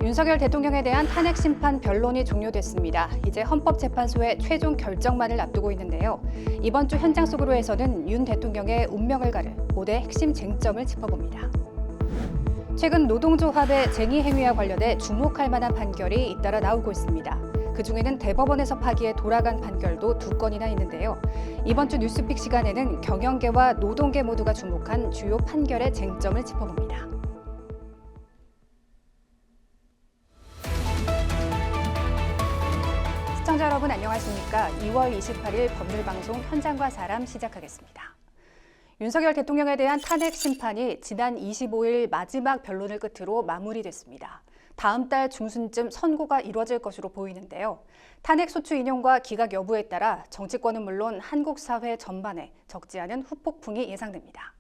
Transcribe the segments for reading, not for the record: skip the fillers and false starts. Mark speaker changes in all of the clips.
Speaker 1: 윤석열 대통령에 대한 탄핵 심판 변론이 종료됐습니다. 이제 헌법재판소의 최종 결정만을 앞두고 있는데요. 이번 주 현장 속으로에서는 윤 대통령의 운명을 가를 5대 핵심 쟁점을 짚어봅니다. 최근 노동조합의 쟁의 행위와 관련해 주목할 만한 판결이 잇따라 나오고 있습니다. 그중에는 대법원에서 파기에 돌아간 판결도 2건이나 있는데요. 이번 주 뉴스픽 시간에는 경영계와 노동계 모두가 주목한 주요 판결의 쟁점을 짚어봅니다. 시청자 여러분 안녕하십니까? 2월 28일 법률방송 현장과 사람 시작하겠습니다. 윤석열 대통령에 대한 탄핵 심판이 지난 25일 마지막 변론을 끝으로 마무리됐습니다. 다음 달 중순쯤 선고가 이루어질 것으로 보이는데요. 탄핵 소추 인용과 기각 여부에 따라 정치권은 물론 한국 사회 전반에 적지 않은 후폭풍이 예상됩니다.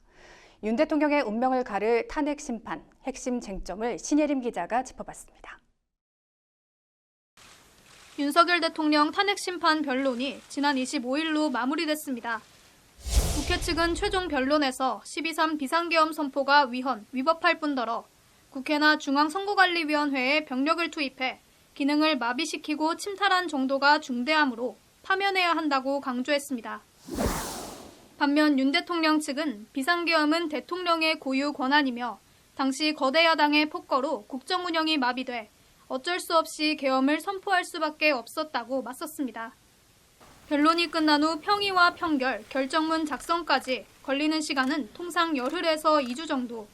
Speaker 1: 윤 대통령의 운명을 가를 탄핵 심판, 핵심 쟁점을 신예림 기자가 짚어봤습니다.
Speaker 2: 윤석열 대통령 탄핵 심판 변론이 지난 25일로 마무리됐습니다. 국회 측은 최종 변론에서 12.3 비상계엄 선포가 위법할 뿐더러 국회나 중앙선거관리위원회에 병력을 투입해 기능을 마비시키고 침탈한 정도가 중대하므로 파면해야 한다고 강조했습니다. 반면 윤 대통령 측은 비상계엄은 대통령의 고유 권한이며 당시 거대 야당의 폭거로 국정 운영이 마비돼 어쩔 수 없이 계엄을 선포할 수밖에 없었다고 맞섰습니다. 변론이 끝난 후 평의와 평결, 결정문 작성까지 걸리는 시간은 통상 열흘에서 2주 정도.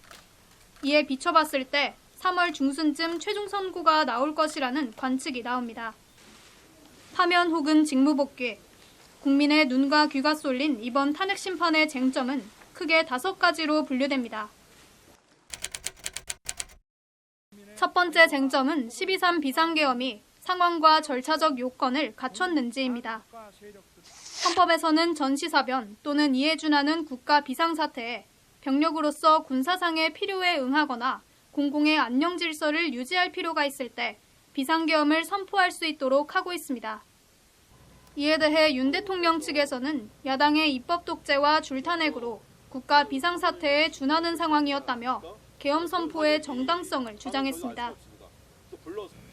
Speaker 2: 이에 비춰봤을 때 3월 중순쯤 최종 선고가 나올 것이라는 관측이 나옵니다. 파면 혹은 직무복귀. 국민의 눈과 귀가 쏠린 이번 탄핵 심판의 쟁점은 크게 5가지로 분류됩니다. 첫 번째 쟁점은 12.3 비상계엄이 상황과 절차적 요건을 갖췄는지입니다. 헌법에서는 전시사변 또는 이에 준하는 국가 비상사태에 병력으로서 군사상의 필요에 응하거나 공공의 안녕 질서를 유지할 필요가 있을 때 비상계엄을 선포할 수 있도록 하고 있습니다. 이에 대해 윤 대통령 측에서는 야당의 입법 독재와 줄탄핵으로 국가 비상사태에 준하는 상황이었다며 계엄 선포의 정당성을 주장했습니다.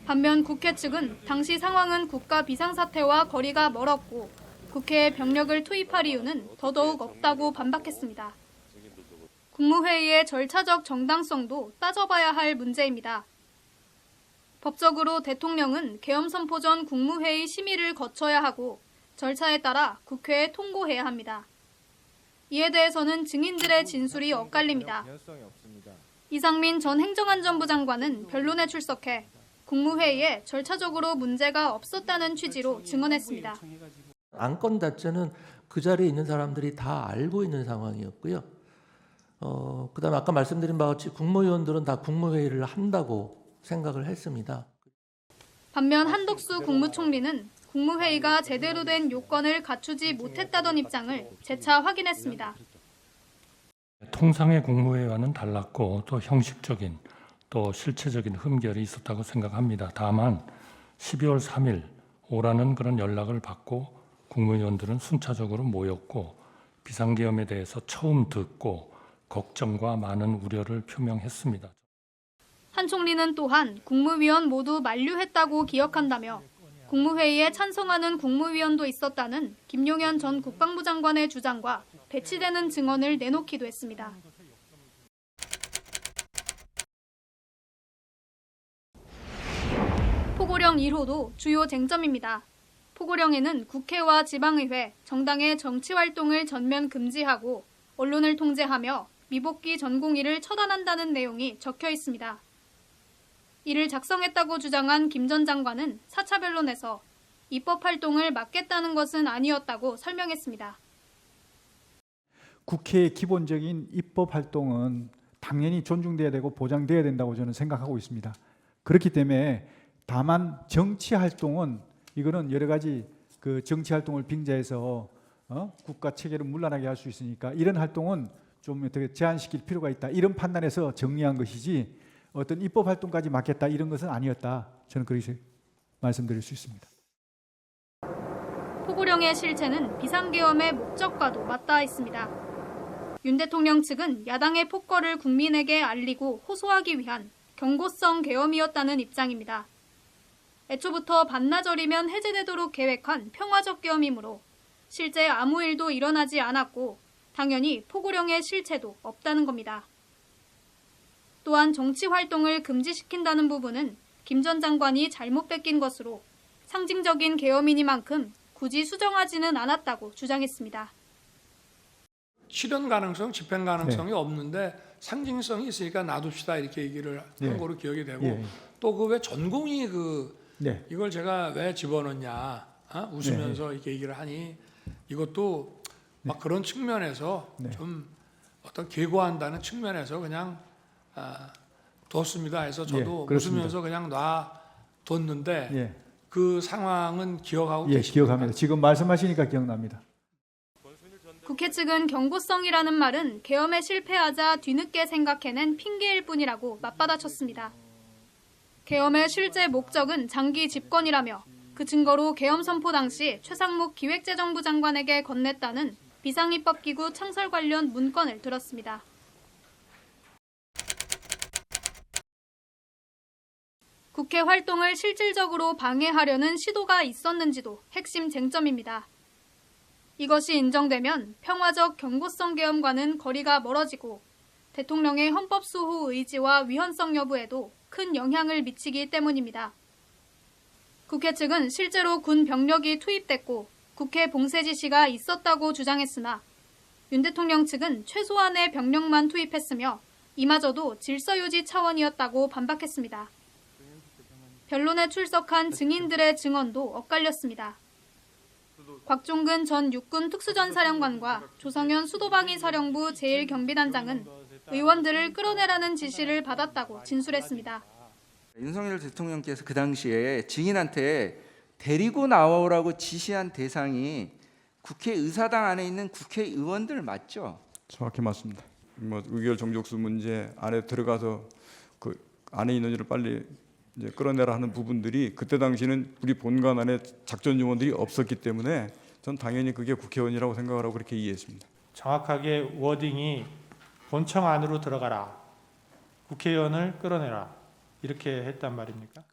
Speaker 2: 반면 국회 측은 당시 상황은 국가 비상사태와 거리가 멀었고 국회에 병력을 투입할 이유는 더더욱 없다고 반박했습니다. 국무회의의 절차적 정당성도 따져봐야 할 문제입니다. 법적으로 대통령은 계엄 선포 전 국무회의 심의를 거쳐야 하고 절차에 따라 국회에 통고해야 합니다. 이에 대해서는 증인들의 진술이 엇갈립니다. 이상민 전 행정안전부 장관은 변론에 출석해 국무회의에 절차적으로 문제가 없었다는 취지로 증언했습니다.
Speaker 3: 안건 자체는 그 자리에 있는 사람들이 다 알고 있는 상황이었고요. 그다음에 아까 말씀드린 바와 같이 국무위원들은 다 국무회의를 한다고 생각을 했습니다.
Speaker 2: 반면 한덕수 국무총리는 국무회의가 제대로 된 요건을 갖추지 못했다던 입장을 재차 확인했습니다.
Speaker 4: 통상의 국무회의와는 달랐고 또 형식적인 또 실체적인 흠결이 있었다고 생각합니다. 다만 12월 3일 오라는 그런 연락을 받고 국무위원들은 순차적으로 모였고 비상계엄에 대해서 처음 듣고 걱정과 많은 우려를 표명했습니다.
Speaker 2: 한 총리는 또한 국무위원 모두 만류했다고 기억한다며 국무회의에 찬성하는 국무위원도 있었다는 김용현 전 국방부 장관의 주장과 배치되는 증언을 내놓기도 했습니다. 포고령 1호도 주요 쟁점입니다. 포고령에는 국회와 지방의회, 정당의 정치활동을 전면 금지하고 언론을 통제하며 미복귀 전공의를 처단한다는 내용이 적혀 있습니다. 이를 작성했다고 주장한 김 전 장관은 4차 변론에서 입법 활동을 막겠다는 것은 아니었다고 설명했습니다.
Speaker 5: 국회의 기본적인 입법 활동은 당연히 존중돼야 되고 보장돼야 된다고 저는 생각하고 있습니다. 그렇기 때문에 다만 정치 활동은 이거는 여러 가지 그 정치 활동을 빙자해서 국가 체계를 문란하게 할 수 있으니까 이런 활동은 좀 어떻게 제한시킬 필요가 있다. 이런 판단에서 정리한 것이지 어떤 입법 활동까지 막겠다 이런 것은 아니었다. 저는 그렇게 말씀드릴 수 있습니다.
Speaker 2: 포고령의 실체는 비상계엄의 목적과도 맞닿아 있습니다. 윤 대통령 측은 야당의 폭거를 국민에게 알리고 호소하기 위한 경고성 계엄이었다는 입장입니다. 애초부터 반나절이면 해제되도록 계획한 평화적 계엄이므로 실제 아무 일도 일어나지 않았고 당연히 포고령의 실체도 없다는 겁니다. 또한 정치 활동을 금지시킨다는 부분은 김 전 장관이 잘못 베낀 것으로 상징적인 계엄이니만큼 굳이 수정하지는 않았다고 주장했습니다.
Speaker 6: 실현 가능성, 집행 가능성이 없는데 상징성이 있으니까 놔둡시다 이렇게 얘기를 한 거로 기억이 되고 또 그 왜 전공이 이걸 제가 왜 집어넣냐 웃으면서 이렇게 얘기를 하니 이것도 막 그런 측면에서 좀 어떤 계고한다는 측면에서 그냥 뒀습니다 해서 저도 웃으면서 그냥 놔뒀는데 그 상황은 기억하고 계십니까?
Speaker 5: 기억합니다. 지금 말씀하시니까 기억납니다.
Speaker 2: 국회 측은 경고성이라는 말은 계엄에 실패하자 뒤늦게 생각해낸 핑계일 뿐이라고 맞받아쳤습니다. 계엄의 실제 목적은 장기 집권이라며 그 증거로 계엄 선포 당시 최상목 기획재정부 장관에게 건넸다는 비상입법기구 창설 관련 문건을 들었습니다. 국회 활동을 실질적으로 방해하려는 시도가 있었는지도 핵심 쟁점입니다. 이것이 인정되면 평화적 경고성 계엄과는 거리가 멀어지고 대통령의 헌법 수호 의지와 위헌성 여부에도 큰 영향을 미치기 때문입니다. 국회 측은 실제로 군 병력이 투입됐고 국회 봉쇄 지시가 있었다고 주장했으나 윤 대통령 측은 최소한의 병력만 투입했으며 이마저도 질서 유지 차원이었다고 반박했습니다. 변론에 출석한 증인들의 증언도 엇갈렸습니다. 곽종근 전 육군 특수전사령관과 조성현 수도방위 사령부 제1경비단장은 의원들을 끌어내라는 지시를 받았다고 진술했습니다.
Speaker 7: 윤석열 대통령께서 그 당시에 증인한테 데리고 나오라고 지시한 대상이 국회 의사당 안에 있는 국회의원들 맞죠?
Speaker 8: 정확히 맞습니다. 의결 정족수 문제 안에 들어가서 그 안에 있는 일을 빨리 이제 끌어내라 하는 부분들이 그때 당시는 우리 본관 안에 작전 요원들이 없었기 때문에 전 당연히 그게 국회의원이라고 생각을 하고 그렇게 이해했습니다.
Speaker 9: 정확하게 워딩이 본청 안으로 들어가라, 국회의원을 끌어내라 이렇게 했단 말입니까?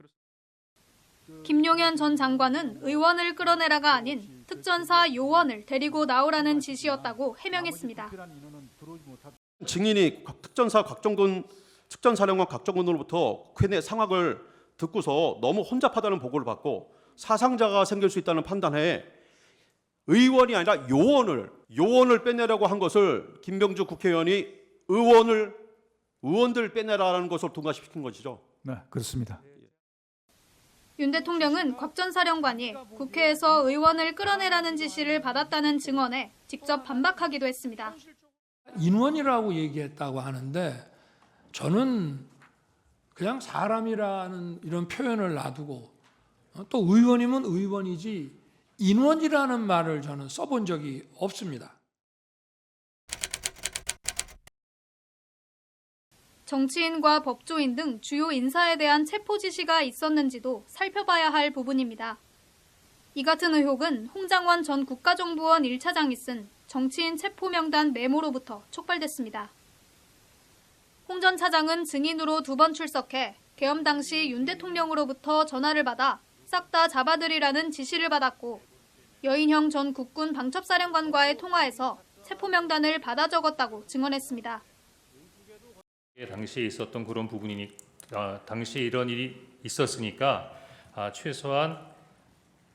Speaker 2: 김용현 전 장관은 의원을 끌어내라가 아닌 특전사 요원을 데리고 나오라는 지시였다고 해명했습니다.
Speaker 10: 증인이 특전사 곽정근 특전사령관 곽정근으로부터 국회 내 상황을 듣고서 너무 혼잡하다는 보고를 받고 사상자가 생길 수 있다는 판단에 의원이 아니라 요원을 빼내라고 한 것을 김병주 국회의원이 의원들 빼내라는 것을 동가시킨 것이죠.
Speaker 5: 네, 그렇습니다.
Speaker 2: 윤 대통령은 곽 전 사령관이 국회에서 의원을 끌어내라는 지시를 받았다는 증언에 직접 반박하기도 했습니다.
Speaker 6: 인원이라고 얘기했다고 하는데 저는 그냥 사람이라는 이런 표현을 놔두고 또 의원이면 의원이지 인원이라는 말을 저는 써본 적이 없습니다.
Speaker 2: 정치인과 법조인 등 주요 인사에 대한 체포 지시가 있었는지도 살펴봐야 할 부분입니다. 이 같은 의혹은 홍장원 전 국가정보원 1차장이 쓴 정치인 체포 명단 메모로부터 촉발됐습니다. 홍 전 차장은 증인으로 2번 출석해 계엄 당시 윤 대통령으로부터 전화를 받아 싹 다 잡아들이라는 지시를 받았고 여인형 전 국군 방첩사령관과의 통화에서 체포 명단을 받아 적었다고 증언했습니다.
Speaker 4: 당시에 있었던 그런 부분이니 당시 이런 일이 있었으니까 최소한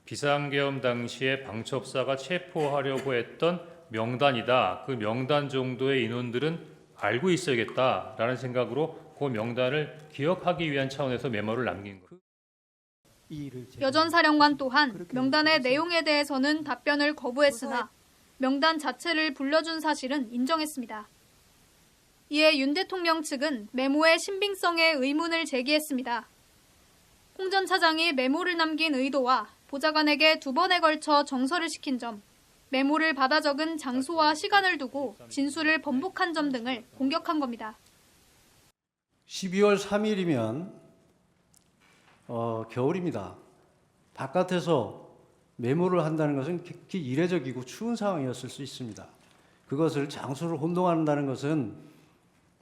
Speaker 4: 비상계엄 당시에 방첩사가 체포하려고 했던 명단이다. 그 명단 정도의 인원들은 알고 있어야겠다라는 생각으로 그 명단을 기억하기 위한 차원에서 메모를 남긴 거예요.
Speaker 2: 여 전 사령관 또한 명단의 내용에 대해서는 답변을 거부했으나 명단 자체를 불러준 사실은 인정했습니다. 이에 윤 대통령 측은 메모의 신빙성에 의문을 제기했습니다. 홍 전 차장이 메모를 남긴 의도와 보좌관에게 2번에 걸쳐 정서를 시킨 점, 메모를 받아 적은 장소와 시간을 두고 진술을 번복한 점 등을 공격한 겁니다.
Speaker 11: 12월 3일이면 겨울입니다. 바깥에서 메모를 한다는 것은 극히 이례적이고 추운 상황이었을 수 있습니다. 그것을 장소를 혼동한다는 것은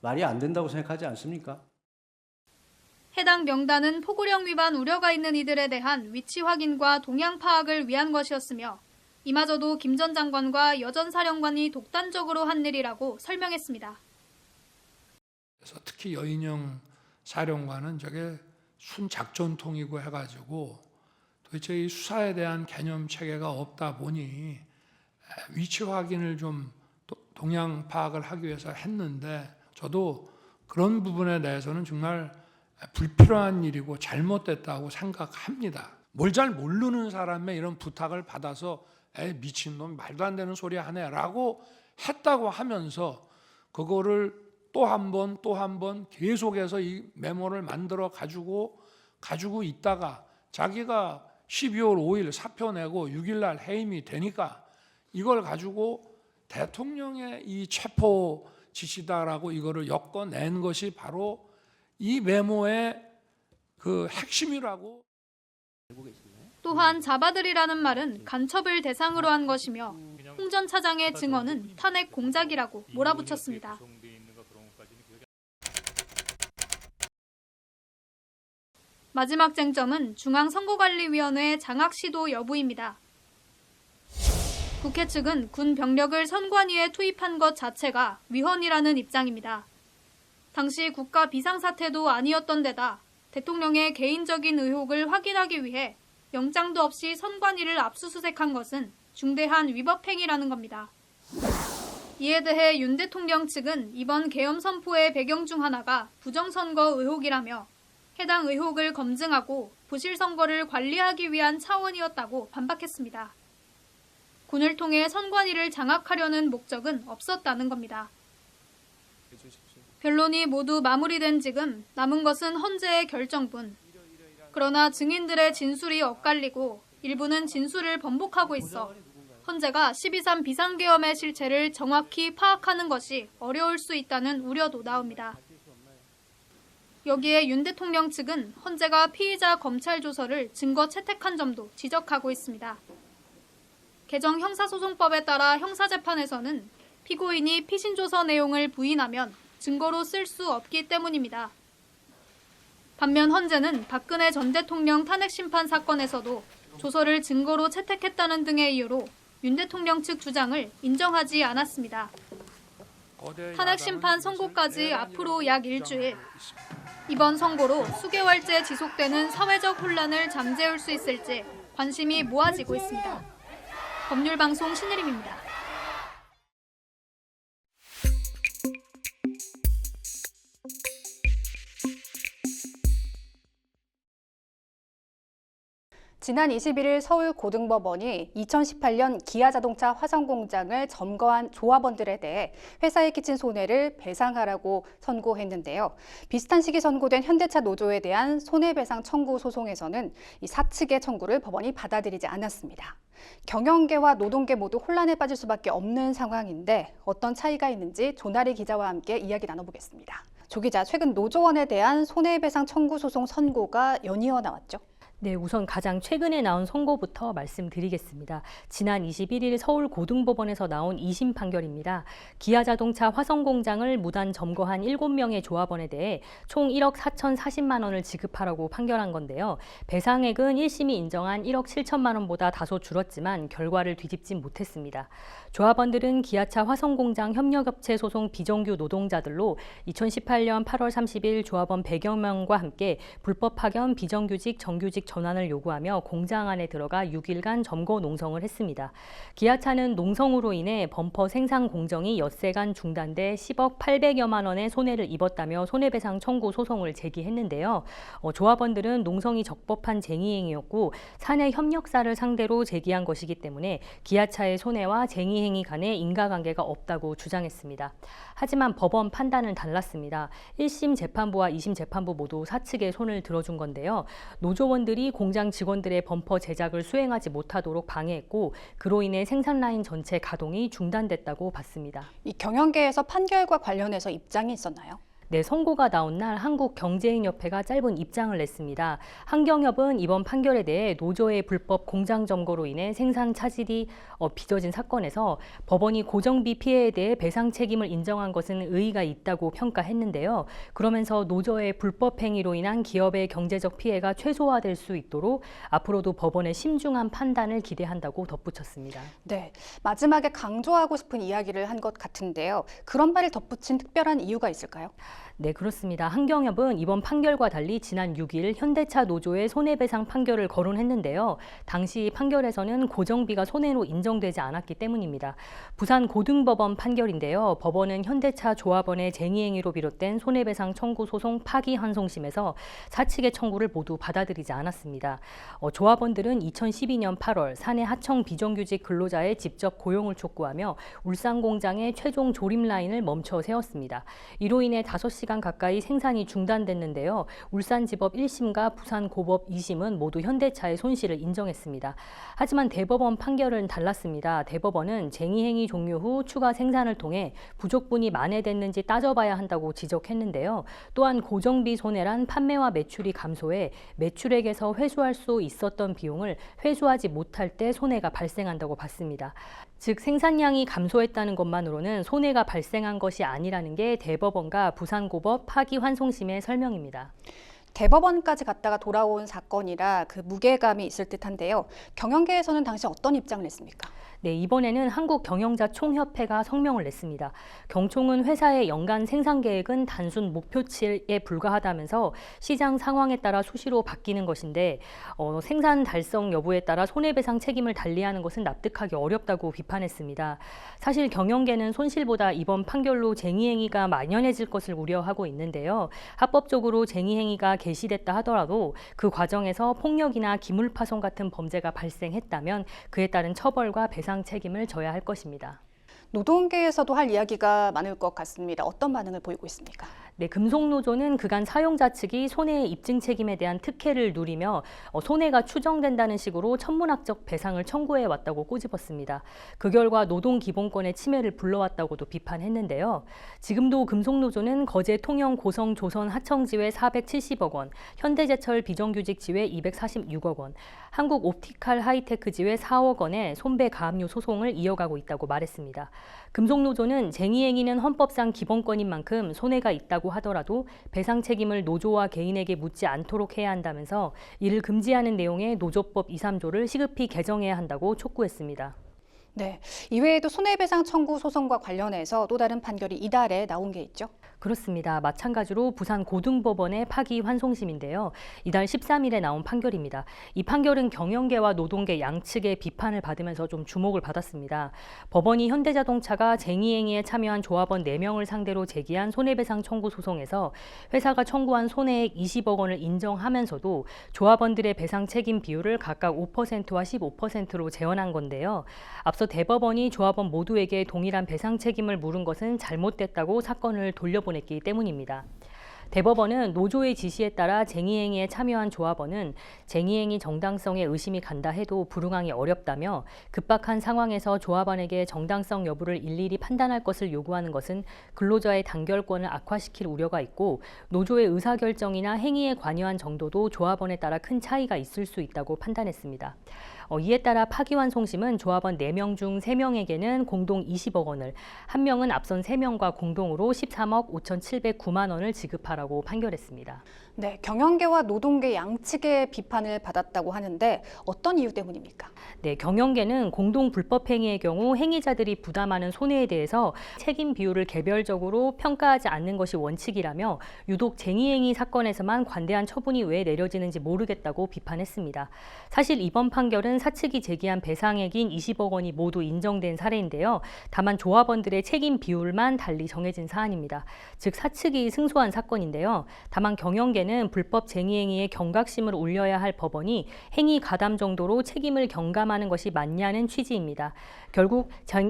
Speaker 11: 말이 안 된다고 생각하지 않습니까?
Speaker 2: 해당 명단은 포고령 위반 우려가 있는 이들에 대한 위치 확인과 동향 파악을 위한 것이었으며 이마저도 김 전 장관과 여 전 사령관이 독단적으로 한 일이라고 설명했습니다.
Speaker 6: 그래서 특히 여인영 사령관은 저게 순작전통이고 해가지고 도대체 이 수사에 대한 개념 체계가 없다 보니 위치 확인을 좀 동향 파악을 하기 위해서 했는데 저도 그런 부분에 대해서는 정말 불필요한 일이고 잘못됐다고 생각합니다. 뭘 잘 모르는 사람의 이런 부탁을 받아서 에이 미친놈 말도 안 되는 소리 하네라고 했다고 하면서 그거를 또 한 번 계속해서 이 메모를 만들어 가지고 있다가 자기가 12월 5일 사표 내고 6일 날 해임이 되니까 이걸 가지고 대통령의 이 체포 지시다라고 이거를 엮어낸 것이 바로 이 메모의 그 핵심이라고.
Speaker 2: 또한 잡아들이라는 말은 간첩을 대상으로 한 것이며 홍 전 차장의 증언은 탄핵 공작이라고 몰아붙였습니다. 마지막 쟁점은 중앙선거관리위원회 장악 시도 여부입니다. 국회 측은 군 병력을 선관위에 투입한 것 자체가 위헌이라는 입장입니다. 당시 국가 비상사태도 아니었던 데다 대통령의 개인적인 의혹을 확인하기 위해 영장도 없이 선관위를 압수수색한 것은 중대한 위법 행위라는 겁니다. 이에 대해 윤 대통령 측은 이번 계엄 선포의 배경 중 하나가 부정선거 의혹이라며 해당 의혹을 검증하고 부실선거를 관리하기 위한 차원이었다고 반박했습니다. 군을 통해 선관위를 장악하려는 목적은 없었다는 겁니다. 변론이 모두 마무리된 지금 남은 것은 헌재의 결정뿐. 그러나 증인들의 진술이 엇갈리고 일부는 진술을 번복하고 있어 헌재가 12.3 비상계엄의 실체를 정확히 파악하는 것이 어려울 수 있다는 우려도 나옵니다. 여기에 윤 대통령 측은 헌재가 피의자 검찰 조서를 증거 채택한 점도 지적하고 있습니다. 개정 형사소송법에 따라 형사재판에서는 피고인이 피신조서 내용을 부인하면 증거로 쓸 수 없기 때문입니다. 반면 헌재는 박근혜 전 대통령 탄핵심판 사건에서도 조서를 증거로 채택했다는 등의 이유로 윤 대통령 측 주장을 인정하지 않았습니다. 탄핵심판 선고까지 앞으로 약 일주일. 이번 선고로 수개월째 지속되는 사회적 혼란을 잠재울 수 있을지 관심이 모아지고 있습니다. 법률방송 신예림입니다.
Speaker 1: 지난 21일 서울고등법원이 2018년 기아자동차 화성공장을 점거한 조합원들에 대해 회사에 끼친 손해를 배상하라고 선고했는데요. 비슷한 시기 선고된 현대차 노조에 대한 손해배상 청구 소송에서는 이 사측의 청구를 법원이 받아들이지 않았습니다. 경영계와 노동계 모두 혼란에 빠질 수밖에 없는 상황인데 어떤 차이가 있는지 조나리 기자와 함께 이야기 나눠보겠습니다. 조 기자, 최근 노조원에 대한 손해배상 청구 소송 선고가 연이어 나왔죠?
Speaker 12: 네, 우선 가장 최근에 나온 선고부터 말씀드리겠습니다. 지난 21일 서울고등법원에서 나온 2심 판결입니다. 기아자동차 화성공장을 무단 점거한 7명의 조합원에 대해 총 1억 4,040만 원을 지급하라고 판결한 건데요. 배상액은 1심이 인정한 1억 7천만 원보다 다소 줄었지만 결과를 뒤집진 못했습니다. 조합원들은 기아차 화성공장 협력업체 소송 비정규 노동자들로 2018년 8월 30일 조합원 100여 명과 함께 불법 파견, 비정규직, 정규직 전환을 요구하며 공장 안에 들어가 6일간 점거 농성을 했습니다. 기아차는 농성으로 인해 범퍼 생산 공정이 엿새간 중단돼 10억 800여만 원의 손해를 입었다며 손해배상 청구 소송을 제기했는데요. 조합원들은 농성이 적법한 쟁의행위였고 사내 협력사를 상대로 제기한 것이기 때문에 기아차의 손해와 쟁의행위 간에 인과관계가 없다고 주장했습니다. 하지만 법원 판단은 달랐습니다. 1심 재판부와 2심 재판부 모두 사측의 손을 들어준 건데요. 노조원들이 공장 직원들의 범퍼 제작을 수행하지 못하도록 방해했고 그로 인해 생산 라인 전체 가동이 중단됐다고 봤습니다.
Speaker 1: 이 경영계에서 판결과 관련해서 입장이 있었나요?
Speaker 12: 네, 선고가 나온 날 한국경제인협회가 짧은 입장을 냈습니다. 한경협은 이번 판결에 대해 노조의 불법 공장 점거로 인해 생산 차질이 빚어진 사건에서 법원이 고정비 피해에 대해 배상 책임을 인정한 것은 의의가 있다고 평가했는데요. 그러면서 노조의 불법 행위로 인한 기업의 경제적 피해가 최소화될 수 있도록 앞으로도 법원의 심중한 판단을 기대한다고 덧붙였습니다.
Speaker 1: 네, 마지막에 강조하고 싶은 이야기를 한 것 같은데요. 그런 말을 덧붙인 특별한 이유가 있을까요?
Speaker 12: 네, 그렇습니다. 한경협은 이번 판결과 달리 지난 6일 현대차 노조의 손해배상 판결을 거론했는데요. 당시 판결에서는 고정비가 손해로 인정되지 않았기 때문입니다. 부산 고등법원 판결인데요. 법원은 현대차 조합원의 쟁의행위로 비롯된 손해배상 청구 소송 파기환송심에서 사측의 청구를 모두 받아들이지 않았습니다. 조합원들은 2012년 8월 사내 하청 비정규직 근로자의 직접 고용을 촉구하며 울산 공장의 최종 조립 라인을 멈춰 세웠습니다. 이로 인해 5시간 가까이 생산이 중단됐는데요. 울산지법 1심과 부산고법 2심은 모두 현대차의 손실을 인정했습니다. 하지만 대법원 판결은 달랐습니다. 대법원은 쟁의행위 종료 후 추가 생산을 통해 부족분이 만회됐는지 따져봐야 한다고 지적했는데요. 또한 고정비 손해란 판매와 매출이 감소해 매출액에서 회수할 수 있었던 비용을 회수하지 못할 때 손해가 발생한다고 봤습니다. 즉 생산량이 감소했다는 것만으로는 손해가 발생한 것이 아니라는 게 대법원과 부산고법 파기환송심의 설명입니다.
Speaker 1: 대법원까지 갔다가 돌아온 사건이라 그 무게감이 있을 듯한데요. 경영계에서는 당시 어떤 입장을 냈습니까?
Speaker 12: 네, 이번에는 한국경영자총협회가 성명을 냈습니다. 경총은 회사의 연간 생산 계획은 단순 목표치에 불과하다면서 시장 상황에 따라 수시로 바뀌는 것인데 생산 달성 여부에 따라 손해배상 책임을 달리하는 것은 납득하기 어렵다고 비판했습니다. 사실 경영계는 손실보다 이번 판결로 쟁의행위가 만연해질 것을 우려하고 있는데요. 합법적으로 쟁의행위가 개시됐다 하더라도 그 과정에서 폭력이나 기물파손 같은 범죄가 발생했다면 그에 따른 처벌과 배상 책임을 져야 할 것입니다.
Speaker 1: 노동계에서도 할 이야기가 많을 것 같습니다. 어떤 반응을 보이고 있습니까?
Speaker 12: 네, 금속노조는 그간 사용자 측이 손해 입증 책임에 대한 특혜를 누리며 손해가 추정된다는 식으로 천문학적 배상을 청구해 왔다고 꼬집었습니다. 그 결과 노동기본권의 침해를 불러왔다고도 비판했는데요. 지금도 금속노조는 거제 통영 고성 조선 하청지회 470억 원, 현대제철 비정규직 지회 246억 원, 한국 옵티칼 하이테크 지회 4억 원의 손배 가압류 소송을 이어가고 있다고 말했습니다. 금속노조는 쟁의행위는 헌법상 기본권인 만큼 손해가 있다고 하더라도 배상 책임을 노조와 개인에게 묻지 않도록 해야 한다면서 이를 금지하는 내용의 노조법 2, 3조를 시급히 개정해야 한다고 촉구했습니다.
Speaker 1: 네, 이외에도 손해배상 청구 소송과 관련해서 또 다른 판결이 이달에 나온 게 있죠?
Speaker 12: 그렇습니다. 마찬가지로 부산 고등법원의 파기환송심인데요. 이달 13일에 나온 판결입니다. 이 판결은 경영계와 노동계 양측의 비판을 받으면서 좀 주목을 받았습니다. 법원이 현대자동차가 쟁의행위에 참여한 조합원 4명을 상대로 제기한 손해배상 청구 소송에서 회사가 청구한 손해액 20억 원을 인정하면서도 조합원들의 배상 책임 비율을 각각 5%와 15%로 재원한 건데요. 앞서 대법원이 조합원 모두에게 동일한 배상 책임을 물은 것은 잘못됐다고 사건을 돌려보냈기 때문입니다. 대법원은 노조의 지시에 따라 쟁의행위에 참여한 조합원은 쟁의행위 정당성에 의심이 간다 해도 불응하기 어렵다며 급박한 상황에서 조합원에게 정당성 여부를 일일이 판단할 것을 요구하는 것은 근로자의 단결권을 악화시킬 우려가 있고 노조의 의사결정이나 행위에 관여한 정도도 조합원에 따라 큰 차이가 있을 수 있다고 판단했습니다. 이에 따라 파기환송심은 조합원 4명 중 3명에게는 공동 20억 원을, 1명은 앞선 3명과 공동으로 13억 5,709만 원을 지급하라고 판결했습니다.
Speaker 1: 네, 경영계와 노동계 양측의 비판을 받았다고 하는데 어떤 이유 때문입니까?
Speaker 12: 네, 경영계는 공동 불법 행위의 경우 행위자들이 부담하는 손해에 대해서 책임 비율을 개별적으로 평가하지 않는 것이 원칙이라며 유독 쟁의행위 사건에서만 관대한 처분이 왜 내려지는지 모르겠다고 비판했습니다. 사실 이번 판결은 사측이 제기한 배상액인 20억 원이 모두 인정된 사례인데요. 다만 조합원들의 책임 비율만 달리 정해진 사안입니다. 즉 사측이 승소한 사건인데요. 다만 경영계는 불법 쟁의행위에 경각심을 올려야 할 법원이 행위 가담 정도로 책임을 경감하는 것이 맞냐는 취지입니다. 결국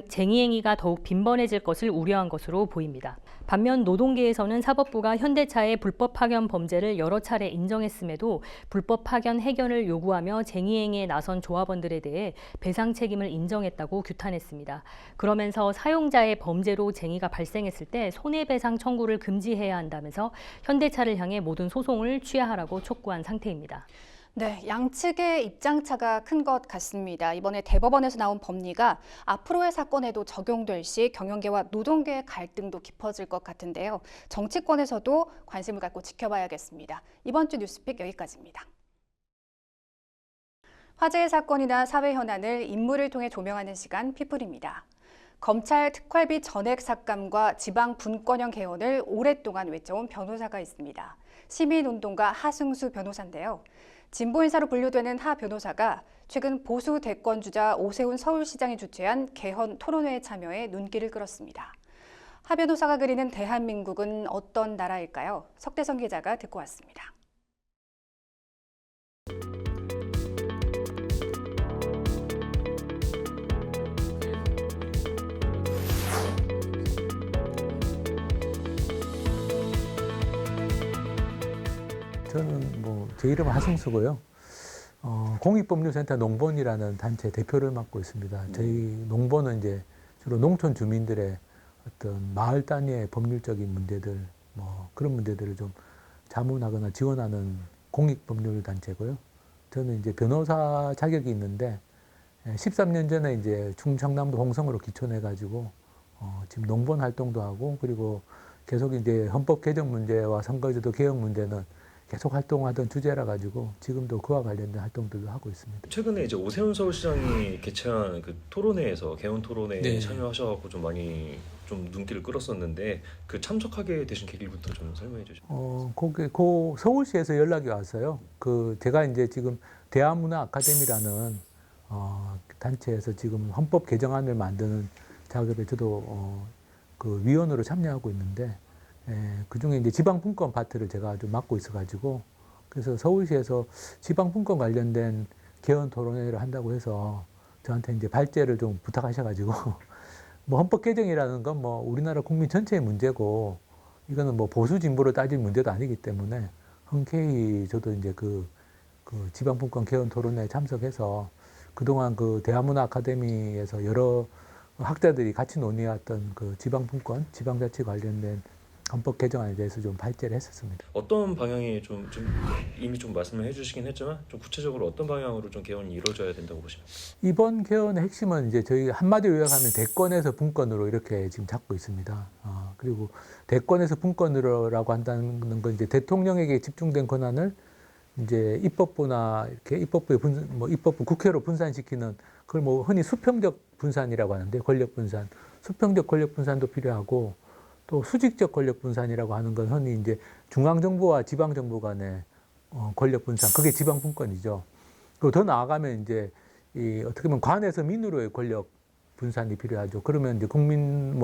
Speaker 12: 쟁의행위가 더욱 빈번해질 것을 우려한 것으로 보입니다. 반면 노동계에서는 사법부가 현대차의 불법 파견 범죄를 여러 차례 인정했음에도 불법 파견 해결을 요구하며 쟁의행위에 나선 조합원들에 대해 배상 책임을 인정했다고 규탄했습니다. 그러면서 사용자의 범죄로 쟁의가 발생했을 때 손해배상 청구를 금지해야 한다면서 현대차를 향해 모든 소송을 취하하라고 촉구한 상태입니다.
Speaker 1: 네, 양측의 입장차가 큰 것 같습니다. 이번에 대법원에서 나온 법리가 앞으로의 사건에도 적용될 시 경영계와 노동계의 갈등도 깊어질 것 같은데요. 정치권에서도 관심을 갖고 지켜봐야겠습니다. 이번 주 뉴스픽 여기까지입니다. 화제의 사건이나 사회 현안을 인물을 통해 조명하는 시간 피플입니다. 검찰 특활비 전액 삭감과 지방 분권형 개헌을 오랫동안 외쳐온 변호사가 있습니다. 시민운동가 하승수 변호사인데요. 진보 인사로 분류되는 하 변호사가 최근 보수 대권주자 오세훈 서울시장이 주최한 개헌 토론회에 참여해 눈길을 끌었습니다. 하 변호사가 그리는 대한민국은 어떤 나라일까요? 석대성 기자가 듣고 왔습니다.
Speaker 13: 저는 제 이름은 하승수고요. 공익법률센터 농본이라는 단체 대표를 맡고 있습니다. 저희 농본은 이제 주로 농촌 주민들의 어떤 마을 단위의 법률적인 문제들, 그런 문제들을 좀 자문하거나 지원하는 공익법률 단체고요. 저는 이제 변호사 자격이 있는데 13년 전에 이제 충청남도 홍성으로 기촌해가지고 지금 농본 활동도 하고 그리고 계속 이제 헌법 개정 문제와 선거제도 개혁 문제는 계속 활동하던 주제라 가지고 지금도 그와 관련된 활동들도 하고 있습니다.
Speaker 14: 최근에 이제 오세훈 서울시장이 개최한 그 토론회에서 개헌 토론회에
Speaker 13: 네.
Speaker 14: 참여하셔서 좀 많이 좀 눈길을 끌었었는데 그 참석하게 되신 계기부터 좀 설명해 주시죠.
Speaker 13: 그 서울시에서 연락이 왔어요. 제가 이제 지금 대한문화 아카데미라는 단체에서 지금 헌법 개정안을 만드는 작업에 저도 그 위원으로 참여하고 있는데. 그 중에 이제 지방분권 파트를 제가 좀 맡고 있어가지고 그래서 서울시에서 지방분권 관련된 개헌 토론회를 한다고 해서 저한테 이제 발제를 좀 부탁하셔가지고 헌법 개정이라는 건 우리나라 국민 전체의 문제고 이거는 보수 진보로 따질 문제도 아니기 때문에 흔쾌히 저도 이제 그 지방분권 개헌 토론회에 참석해서 그동안 그 대한문화 아카데미에서 여러 학자들이 같이 논의했던 그 지방분권, 지방자치 관련된 헌법 개정안에 대해서 좀 발제를 했었습니다.
Speaker 14: 어떤 방향이 좀 이미 좀 말씀을 해주시긴 했지만 좀 구체적으로 어떤 방향으로 좀 개헌이 이루어져야 된다고 보십니까?
Speaker 13: 이번 개헌의 핵심은 이제 저희 한마디로 요약하면 대권에서 분권으로 이렇게 지금 잡고 있습니다. 그리고 대권에서 분권으로라고 한다는 건 이제 대통령에게 집중된 권한을 이제 입법부나 이렇게 입법부 국회로 분산시키는 그걸 흔히 수평적 분산이라고 하는데 권력 분산, 수평적 권력 분산도 필요하고. 또 수직적 권력 분산이라고 하는 건 흔히 이제 중앙정부와 지방정부 간의 권력 분산, 그게 지방분권이죠. 그리고 더 나아가면 이제 어떻게 보면 관에서 민으로의 권력 분산이 필요하죠. 그러면 이제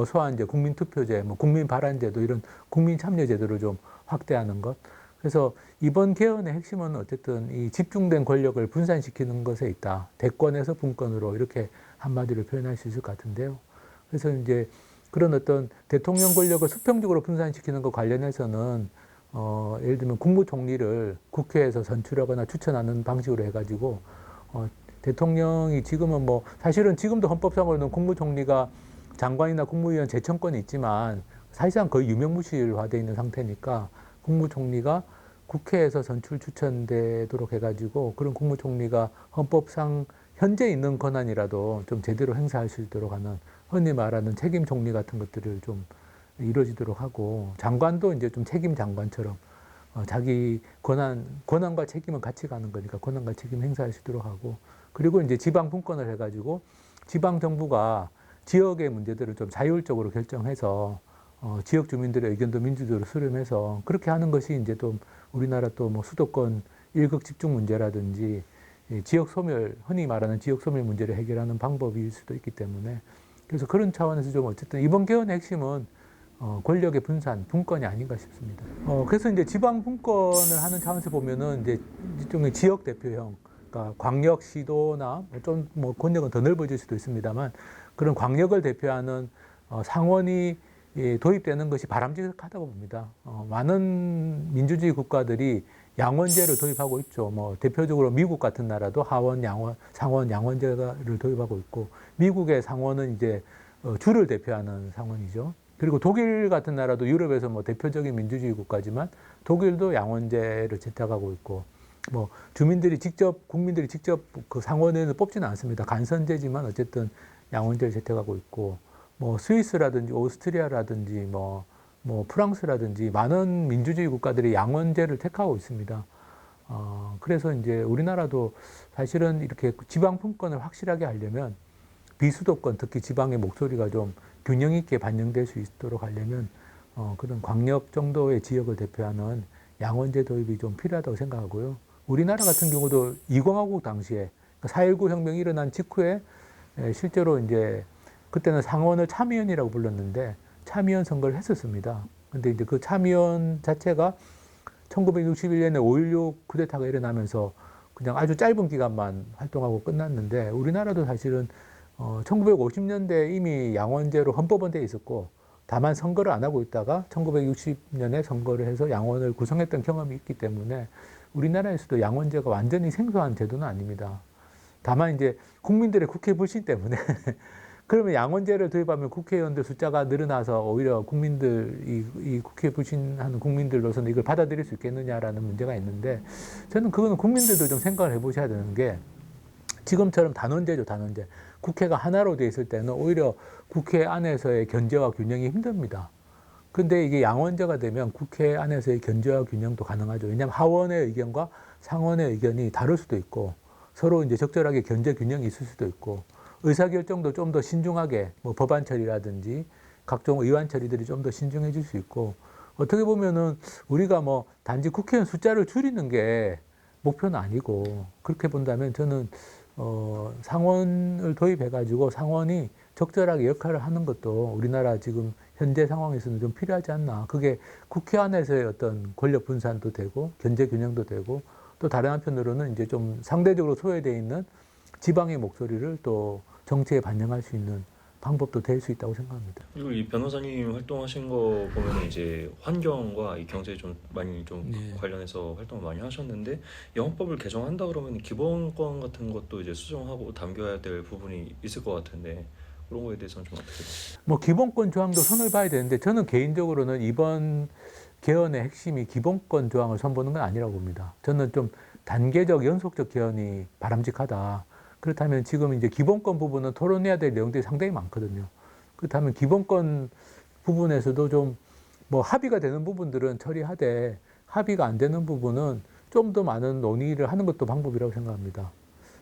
Speaker 13: 소환 이제 국민투표제, 국민발안제도 이런 국민참여제도를 좀 확대하는 것. 그래서 이번 개헌의 핵심은 어쨌든 이 집중된 권력을 분산시키는 것에 있다. 대권에서 분권으로 이렇게 한마디로 표현할 수 있을 것 같은데요. 그래서 이제 그런 어떤 대통령 권력을 수평적으로 분산시키는 것 관련해서는 예를 들면 국무총리를 국회에서 선출하거나 추천하는 방식으로 해가지고 대통령이 지금은 사실은 지금도 헌법상으로는 국무총리가 장관이나 국무위원 제청권이 있지만 사실상 거의 유명무실화되어 있는 상태니까 국무총리가 국회에서 선출 추천되도록 해가지고 그런 국무총리가 헌법상 현재 있는 권한이라도 좀 제대로 행사할 수 있도록 하는 흔히 말하는 책임 총리 같은 것들을 좀 이루어지도록 하고 장관도 이제 좀 책임 장관처럼 자기 권한과 책임은 같이 가는 거니까 권한과 책임 행사할 수 있도록 하고 그리고 이제 지방 분권을 해가지고 지방 정부가 지역의 문제들을 좀 자율적으로 결정해서 지역 주민들의 의견도 민주적으로 수렴해서 그렇게 하는 것이 이제 또 우리나라 또 수도권 일극 집중 문제라든지 지역 소멸, 흔히 말하는 지역 소멸 문제를 해결하는 방법일 수도 있기 때문에 그래서 그런 차원에서 좀 어쨌든 이번 개헌의 핵심은 권력의 분산, 분권이 아닌가 싶습니다. 그래서 이제 지방 분권을 하는 차원에서 보면은 이제 좀 지역 대표형, 그러니까 광역시도나 권력은 더 넓어질 수도 있습니다만 그런 광역을 대표하는 상원이 도입되는 것이 바람직하다고 봅니다. 많은 민주주의 국가들이 양원제를 도입하고 있죠. 뭐 대표적으로 미국 같은 나라도 하원, 상원, 양원제를 도입하고 있고, 미국의 상원은 이제 주를 대표하는 상원이죠. 그리고 독일 같은 나라도 유럽에서 뭐 대표적인 민주주의 국가지만 독일도 양원제를 채택하고 있고, 뭐 국민들이 직접 그 상원에는 뽑지는 않습니다. 간선제지만 어쨌든 양원제를 채택하고 있고, 뭐 스위스라든지 오스트리아라든지 뭐 프랑스라든지 많은 민주주의 국가들이 양원제를 택하고 있습니다. 그래서 이제 우리나라도 사실은 이렇게 지방 분권을 확실하게 하려면 비수도권, 특히 지방의 목소리가 좀 균형 있게 반영될 수 있도록 하려면 그런 광역 정도의 지역을 대표하는 양원제 도입이 좀 필요하다고 생각하고요. 우리나라 같은 경우도 2공화국 당시에 4.19 혁명이 일어난 직후에 실제로 이제 그때는 상원을 참의원이라고 불렀는데 참의원 선거를 했었습니다. 근데 이제 그 참의원 자체가 1961년에 5.16 쿠데타가 일어나면서 그냥 아주 짧은 기간만 활동하고 끝났는데, 우리나라도 사실은 1950년대 이미 양원제로 헌법은 돼 있었고, 다만 선거를 안 하고 있다가 1960년에 선거를 해서 양원을 구성했던 경험이 있기 때문에 우리나라에서도 양원제가 완전히 생소한 제도는 아닙니다. 다만 이제 국민들의 국회 불신 때문에 그러면 양원제를 도입하면 국회의원들 숫자가 늘어나서 오히려 이 국회 불신하는 국민들로서는 이걸 받아들일 수 있겠느냐라는 문제가 있는데, 저는 그거는 국민들도 좀 생각을 해보셔야 되는 게, 지금처럼 단원제죠, 단원제. 국회가 하나로 돼 있을 때는 오히려 국회 안에서의 견제와 균형이 힘듭니다. 근데 이게 양원제가 되면 국회 안에서의 견제와 균형도 가능하죠. 왜냐하면 하원의 의견과 상원의 의견이 다를 수도 있고, 서로 이제 적절하게 견제 균형이 있을 수도 있고, 의사결정도 좀 더 신중하게, 뭐 법안 처리라든지 각종 의안 처리들이 좀 더 신중해질 수 있고, 어떻게 보면은 우리가 뭐 단지 국회의원 숫자를 줄이는 게 목표는 아니고, 그렇게 본다면 저는 상원을 도입해가지고 상원이 적절하게 역할을 하는 것도 우리나라 지금 현재 상황에서는 좀 필요하지 않나. 그게 국회 안에서의 어떤 권력 분산도 되고 견제 균형도 되고, 또 다른 한편으로는 이제 좀 상대적으로 소외되어 있는 지방의 목소리를 또 정치에 반영할 수 있는 방법도 될 수 있다고 생각합니다.
Speaker 14: 그리고 이 변호사님 활동하신 거 보면 이제 환경과 이 경제에 좀 많이 좀 관련해서 활동을 많이 하셨는데, 이 헌법을 개정한다 그러면 기본권 같은 것도 이제 수정하고 담겨야 될 부분이 있을 것 같은데, 그런 거에 대해서는 좀 어떻게 보세요?
Speaker 13: 뭐 기본권 조항도 손을 봐야 되는데, 저는 개인적으로는 이번 개헌의 핵심이 기본권 조항을 선보는 건 아니라고 봅니다. 저는 좀 단계적 연속적 개헌이 바람직하다. 그렇다면 지금 이제 기본권 부분은 토론해야 될 내용들이 상당히 많거든요. 그렇다면 기본권 부분에서도 좀 뭐 합의가 되는 부분들은 처리하되, 합의가 안 되는 부분은 좀 더 많은 논의를 하는 것도 방법이라고 생각합니다.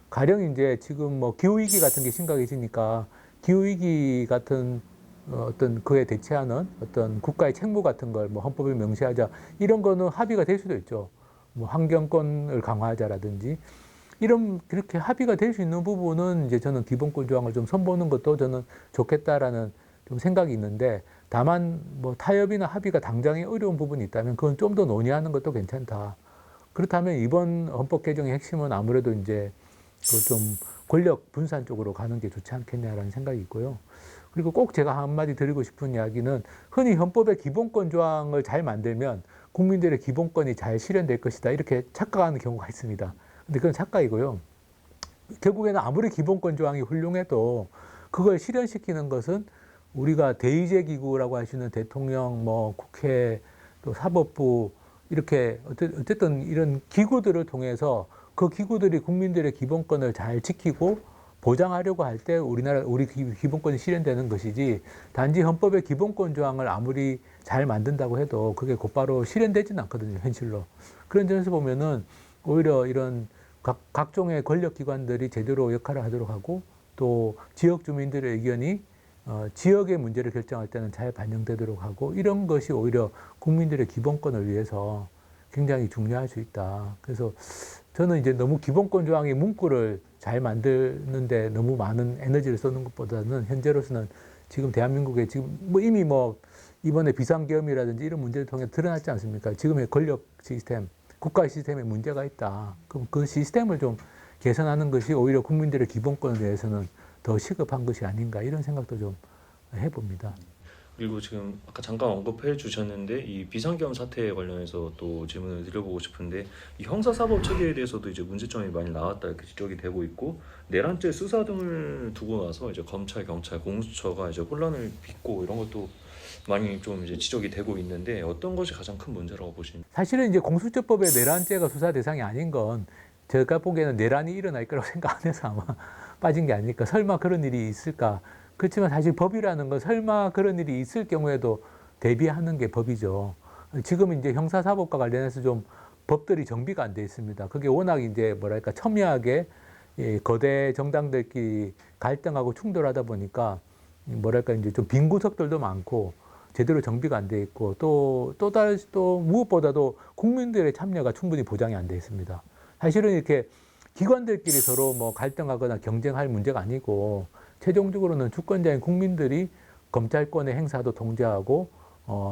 Speaker 13: 가령 이제 지금 뭐 기후위기 같은 게 심각해지니까 기후위기 같은 어떤 그에 대체하는 어떤 국가의 책무 같은 걸 뭐 헌법에 명시하자, 이런 거는 합의가 될 수도 있죠. 뭐 환경권을 강화하자라든지, 이런 그렇게 합의가 될 수 있는 부분은 이제 저는 기본권 조항을 좀 선보는 것도 저는 좋겠다라는 좀 생각이 있는데, 다만 뭐 타협이나 합의가 당장에 어려운 부분이 있다면 그건 좀 더 논의하는 것도 괜찮다. 그렇다면 이번 헌법 개정의 핵심은 아무래도 이제 그 좀 권력 분산 쪽으로 가는 게 좋지 않겠냐라는 생각이 있고요. 그리고 꼭 제가 한마디 드리고 싶은 이야기는, 흔히 헌법의 기본권 조항을 잘 만들면 국민들의 기본권이 잘 실현될 것이다, 이렇게 착각하는 경우가 있습니다. 근데 그건 착각이고요. 결국에는 아무리 기본권 조항이 훌륭해도 그걸 실현시키는 것은 우리가 대의제기구라고 하시는 대통령, 뭐 국회, 또 사법부, 이렇게 어쨌든 이런 기구들을 통해서 그 기구들이 국민들의 기본권을 잘 지키고 보장하려고 할 때 우리 기본권이 실현되는 것이지, 단지 헌법의 기본권 조항을 아무리 잘 만든다고 해도 그게 곧바로 실현되지는 않거든요, 현실로. 그런 점에서 보면은 오히려 이런 각종의 권력기관들이 제대로 역할을 하도록 하고, 또 지역 주민들의 의견이 지역의 문제를 결정할 때는 잘 반영되도록 하고, 이런 것이 오히려 국민들의 기본권을 위해서 굉장히 중요할 수 있다. 그래서 저는 이제 너무 기본권 조항의 문구를 잘 만드는데 너무 많은 에너지를 쏟는 것보다는, 현재로서는 지금 대한민국에 지금 뭐 이미 뭐 이번에 비상계엄이라든지 이런 문제를 통해 드러났지 않습니까? 지금의 권력 시스템, 국가 시스템에 문제가 있다. 그럼 그 시스템을 좀 개선하는 것이 오히려 국민들의 기본권에 대해서는 더 시급한 것이 아닌가, 이런 생각도 좀 해봅니다.
Speaker 14: 그리고 지금 아까 잠깐 언급해 주셨는데 이 비상계엄 사태에 관련해서 또 질문을 드려보고 싶은데 이 형사사법 체계에 대해서도 이제 문제점이 많이 나왔다 이렇게 지적이 되고 있고 내란죄 수사 등을 두고 나서 이제 검찰, 경찰, 공수처가 이제 혼란을 빚고 이런 것도 많이 좀 이제 지적이 되고 있는데 어떤 것이 가장 큰 문제라고 보십니까?
Speaker 13: 사실은 이제 공수처법에 내란죄가 수사 대상이 아닌 건 제가 보기에는 내란이 일어날 거라고 생각 안 해서 아마 빠진 게 아닐까. 설마 그런 일이 있을까. 그렇지만 사실 법이라는 건 설마 그런 일이 있을 경우에도 대비하는 게 법이죠. 지금 이제 형사사법과 관련해서 좀 법들이 정비가 안 돼 있습니다. 그게 워낙 이제 뭐랄까 첨예하게 거대 정당들끼리 갈등하고 충돌하다 보니까 뭐랄까 이제 좀 빈 구석들도 많고 제대로 정비가 안 돼 있고 또 무엇보다도 국민들의 참여가 충분히 보장이 안 돼 있습니다. 사실은 이렇게 기관들끼리 서로 뭐 갈등하거나 경쟁할 문제가 아니고 최종적으로는 주권자인 국민들이 검찰권의 행사도 통제하고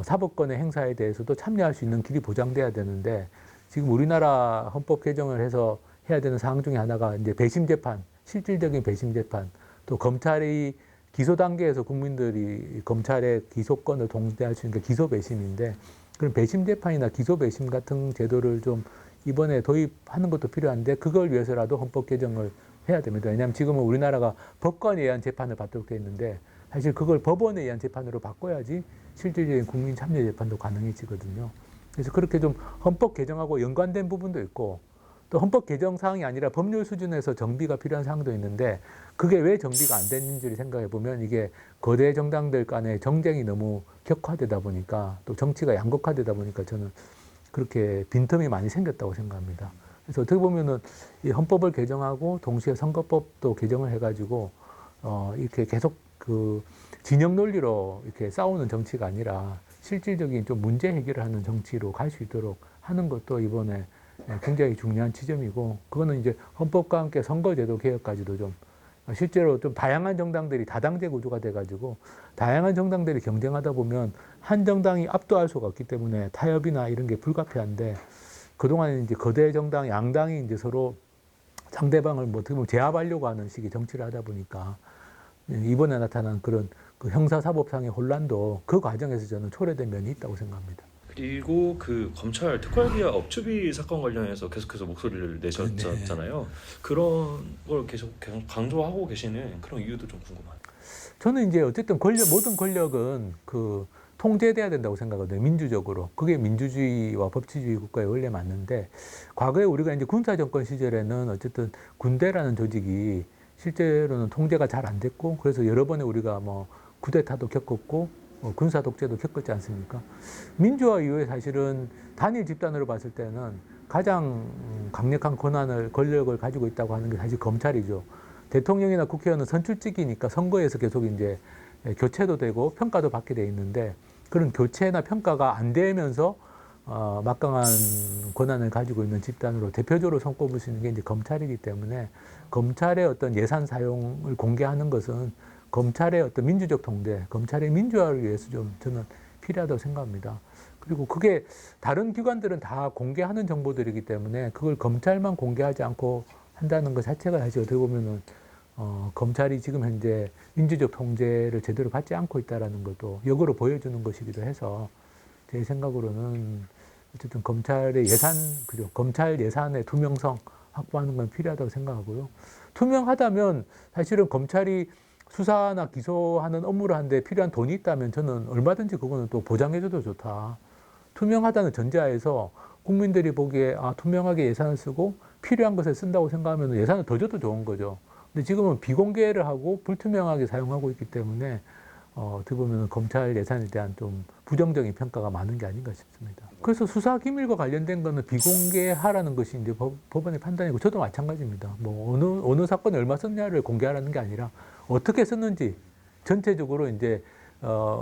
Speaker 13: 사법권의 행사에 대해서도 참여할 수 있는 길이 보장돼야 되는데 지금 우리나라 헌법 개정을 해서 해야 되는 사항 중에 하나가 이제 배심 재판, 실질적인 배심 재판, 또 검찰이 기소 단계에서 국민들이 검찰의 기소권을 통제할 수 있는 게 기소 배심인데 그런 배심 재판이나 기소 배심 같은 제도를 좀 이번에 도입하는 것도 필요한데 그걸 위해서라도 헌법 개정을 해야 됩니다. 왜냐하면 지금은 우리나라가 법관에 의한 재판을 받도록 되어 있는데 사실 그걸 법원에 의한 재판으로 바꿔야지 실질적인 국민 참여 재판도 가능해지거든요. 그래서 그렇게 좀 헌법 개정하고 연관된 부분도 있고 또 헌법 개정 사항이 아니라 법률 수준에서 정비가 필요한 사항도 있는데 그게 왜 정비가 안 됐는지를 생각해 보면 이게 거대 정당들 간의 정쟁이 너무 격화되다 보니까 또 정치가 양극화되다 보니까 저는 그렇게 빈틈이 많이 생겼다고 생각합니다. 그래서 어떻게 보면은 이 헌법을 개정하고 동시에 선거법도 개정을 해가지고 이렇게 계속 그 진영 논리로 이렇게 싸우는 정치가 아니라 실질적인 좀 문제 해결을 하는 정치로 갈 수 있도록 하는 것도 이번에 굉장히 중요한 지점이고 그거는 이제 헌법과 함께 선거제도 개혁까지도 좀 실제로 좀 다양한 정당들이 다당제 구조가 돼가지고 다양한 정당들이 경쟁하다 보면 한 정당이 압도할 수가 없기 때문에 타협이나 이런 게 불가피한데 그동안에 이제 거대 정당, 양당이 이제 서로 상대방을 뭐 어떻게 보면 제압하려고 하는 식의 정치를 하다 보니까 이번에 나타난 그런 그 형사사법상의 혼란도 그 과정에서 저는 초래된 면이 있다고 생각합니다.
Speaker 14: 그리고 그 검찰 특활비와 업추비 사건 관련해서 계속해서 목소리를 내셨잖아요. 네. 그런 걸 계속 강조하고 계시는 그런 이유도 좀 궁금해요.
Speaker 13: 저는 이제 어쨌든 모든 권력은 그 통제돼야 된다고 생각하거든요. 민주적으로. 그게 민주주의와 법치주의 국가의 원래 맞는데 과거에 우리가 이제 군사 정권 시절에는 어쨌든 군대라는 조직이 실제로는 통제가 잘 안 됐고 그래서 여러 번에 우리가 뭐 쿠데타도 겪었고 군사 독재도 겪었지 않습니까? 민주화 이후에 사실은 단일 집단으로 봤을 때는 가장 강력한 권력을 가지고 있다고 하는 게 사실 검찰이죠. 대통령이나 국회의원은 선출직이니까 선거에서 계속 이제 교체도 되고 평가도 받게 돼 있는데 그런 교체나 평가가 안 되면서 막강한 권한을 가지고 있는 집단으로 대표적으로 손꼽을 수 있는 게 이제 검찰이기 때문에 검찰의 어떤 예산 사용을 공개하는 것은 검찰의 어떤 민주적 통제, 검찰의 민주화를 위해서 좀 저는 필요하다고 생각합니다. 그리고 그게 다른 기관들은 다 공개하는 정보들이기 때문에 그걸 검찰만 공개하지 않고 한다는 것 자체가 사실 어떻게 보면은 검찰이 지금 현재 민주적 통제를 제대로 받지 않고 있다는 것도 역으로 보여주는 것이기도 해서 제 생각으로는 어쨌든 검찰의 예산, 그죠? 검찰 예산의 투명성 확보하는 건 필요하다고 생각하고요. 투명하다면 사실은 검찰이 수사나 기소하는 업무를 하는데 필요한 돈이 있다면 저는 얼마든지 그거는 또 보장해줘도 좋다. 투명하다는 전제하에서 국민들이 보기에 투명하게 예산을 쓰고 필요한 것에 쓴다고 생각하면 예산을 더 줘도 좋은 거죠. 근데 지금은 비공개를 하고 불투명하게 사용하고 있기 때문에 어떻게 보면 검찰 예산에 대한 좀 부정적인 평가가 많은 게 아닌가 싶습니다. 그래서 수사 기밀과 관련된 거는 비공개하라는 것이 이제 법원의 판단이고 저도 마찬가지입니다. 뭐 어느 사건에 얼마 썼냐를 공개하라는 게 아니라 어떻게 썼는지 전체적으로 이제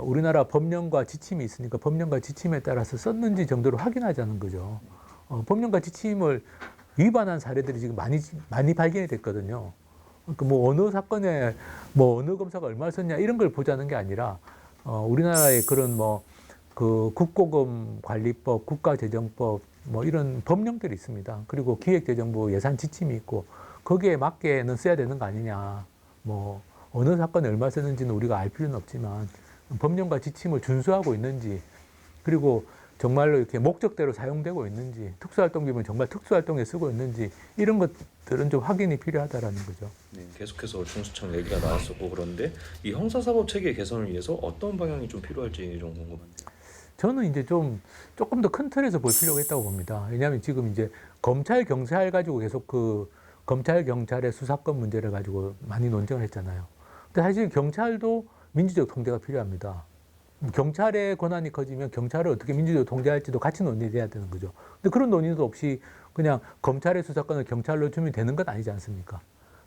Speaker 13: 우리나라 법령과 지침이 있으니까 법령과 지침에 따라서 썼는지 정도로 확인하자는 거죠. 법령과 지침을 위반한 사례들이 지금 많이 발견이 됐거든요. 그러니까 뭐 어느 사건에 뭐 어느 검사가 얼마를 썼냐 이런 걸 보자는 게 아니라 우리나라의 그런 뭐 그 국고금 관리법, 국가재정법 뭐 이런 법령들이 있습니다. 그리고 기획재정부 예산 지침이 있고 거기에 맞게는 써야 되는 거 아니냐. 뭐 어느 사건에 얼마 썼는지는 우리가 알 필요는 없지만 법령과 지침을 준수하고 있는지, 그리고 정말로 이렇게 목적대로 사용되고 있는지, 특수활동비면 정말 특수활동에 쓰고 있는지, 이런 것들은 좀 확인이 필요하다라는 거죠.
Speaker 14: 네, 계속해서 중수청 얘기가 나왔었고, 그런데 이 형사사법 체계 개선을 위해서 어떤 방향이 좀 필요할지 좀 궁금한데요.
Speaker 13: 저는 이제 조금 더 큰 틀에서 볼 필요가 있다고 봅니다. 왜냐하면 지금 이제 검찰, 경찰 가지고 계속 그 검찰, 경찰의 수사권 문제를 가지고 많이 논쟁을 했잖아요. 근데 사실 경찰도 민주적 통제가 필요합니다. 경찰의 권한이 커지면 경찰을 어떻게 민주적으로 통제할지도 같이 논의돼야 되는 거죠. 근데 그런 논의도 없이 그냥 검찰의 수사권을 경찰로 주면 되는 건 아니지 않습니까?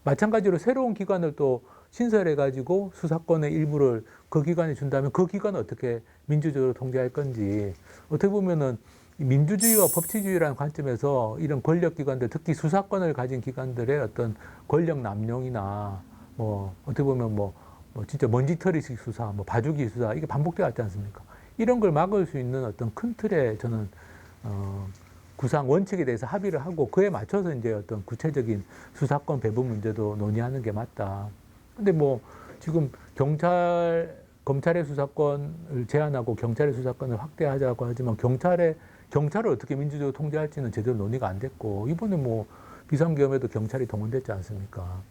Speaker 13: 마찬가지로 새로운 기관을 또 신설해가지고 수사권의 일부를 그 기관에 준다면 그 기관을 어떻게 민주적으로 통제할 건지, 어떻게 보면은 민주주의와 법치주의라는 관점에서 이런 권력기관들, 특히 수사권을 가진 기관들의 어떤 권력 남용이나 뭐 어떻게 보면 뭐 진짜 먼지털이식 수사, 뭐 봐주기 수사, 이게 반복돼 왔지 않습니까? 이런 걸 막을 수 있는 어떤 큰 틀의 저는 구상 원칙에 대해서 합의를 하고 그에 맞춰서 이제 어떤 구체적인 수사권 배분 문제도 논의하는 게 맞다. 근데 뭐 지금 검찰의 수사권을 제한하고 경찰의 수사권을 확대하자고 하지만 경찰을 어떻게 민주적으로 통제할지는 제대로 논의가 안 됐고, 이번에 뭐 비상계엄에도 경찰이 동원됐지 않습니까?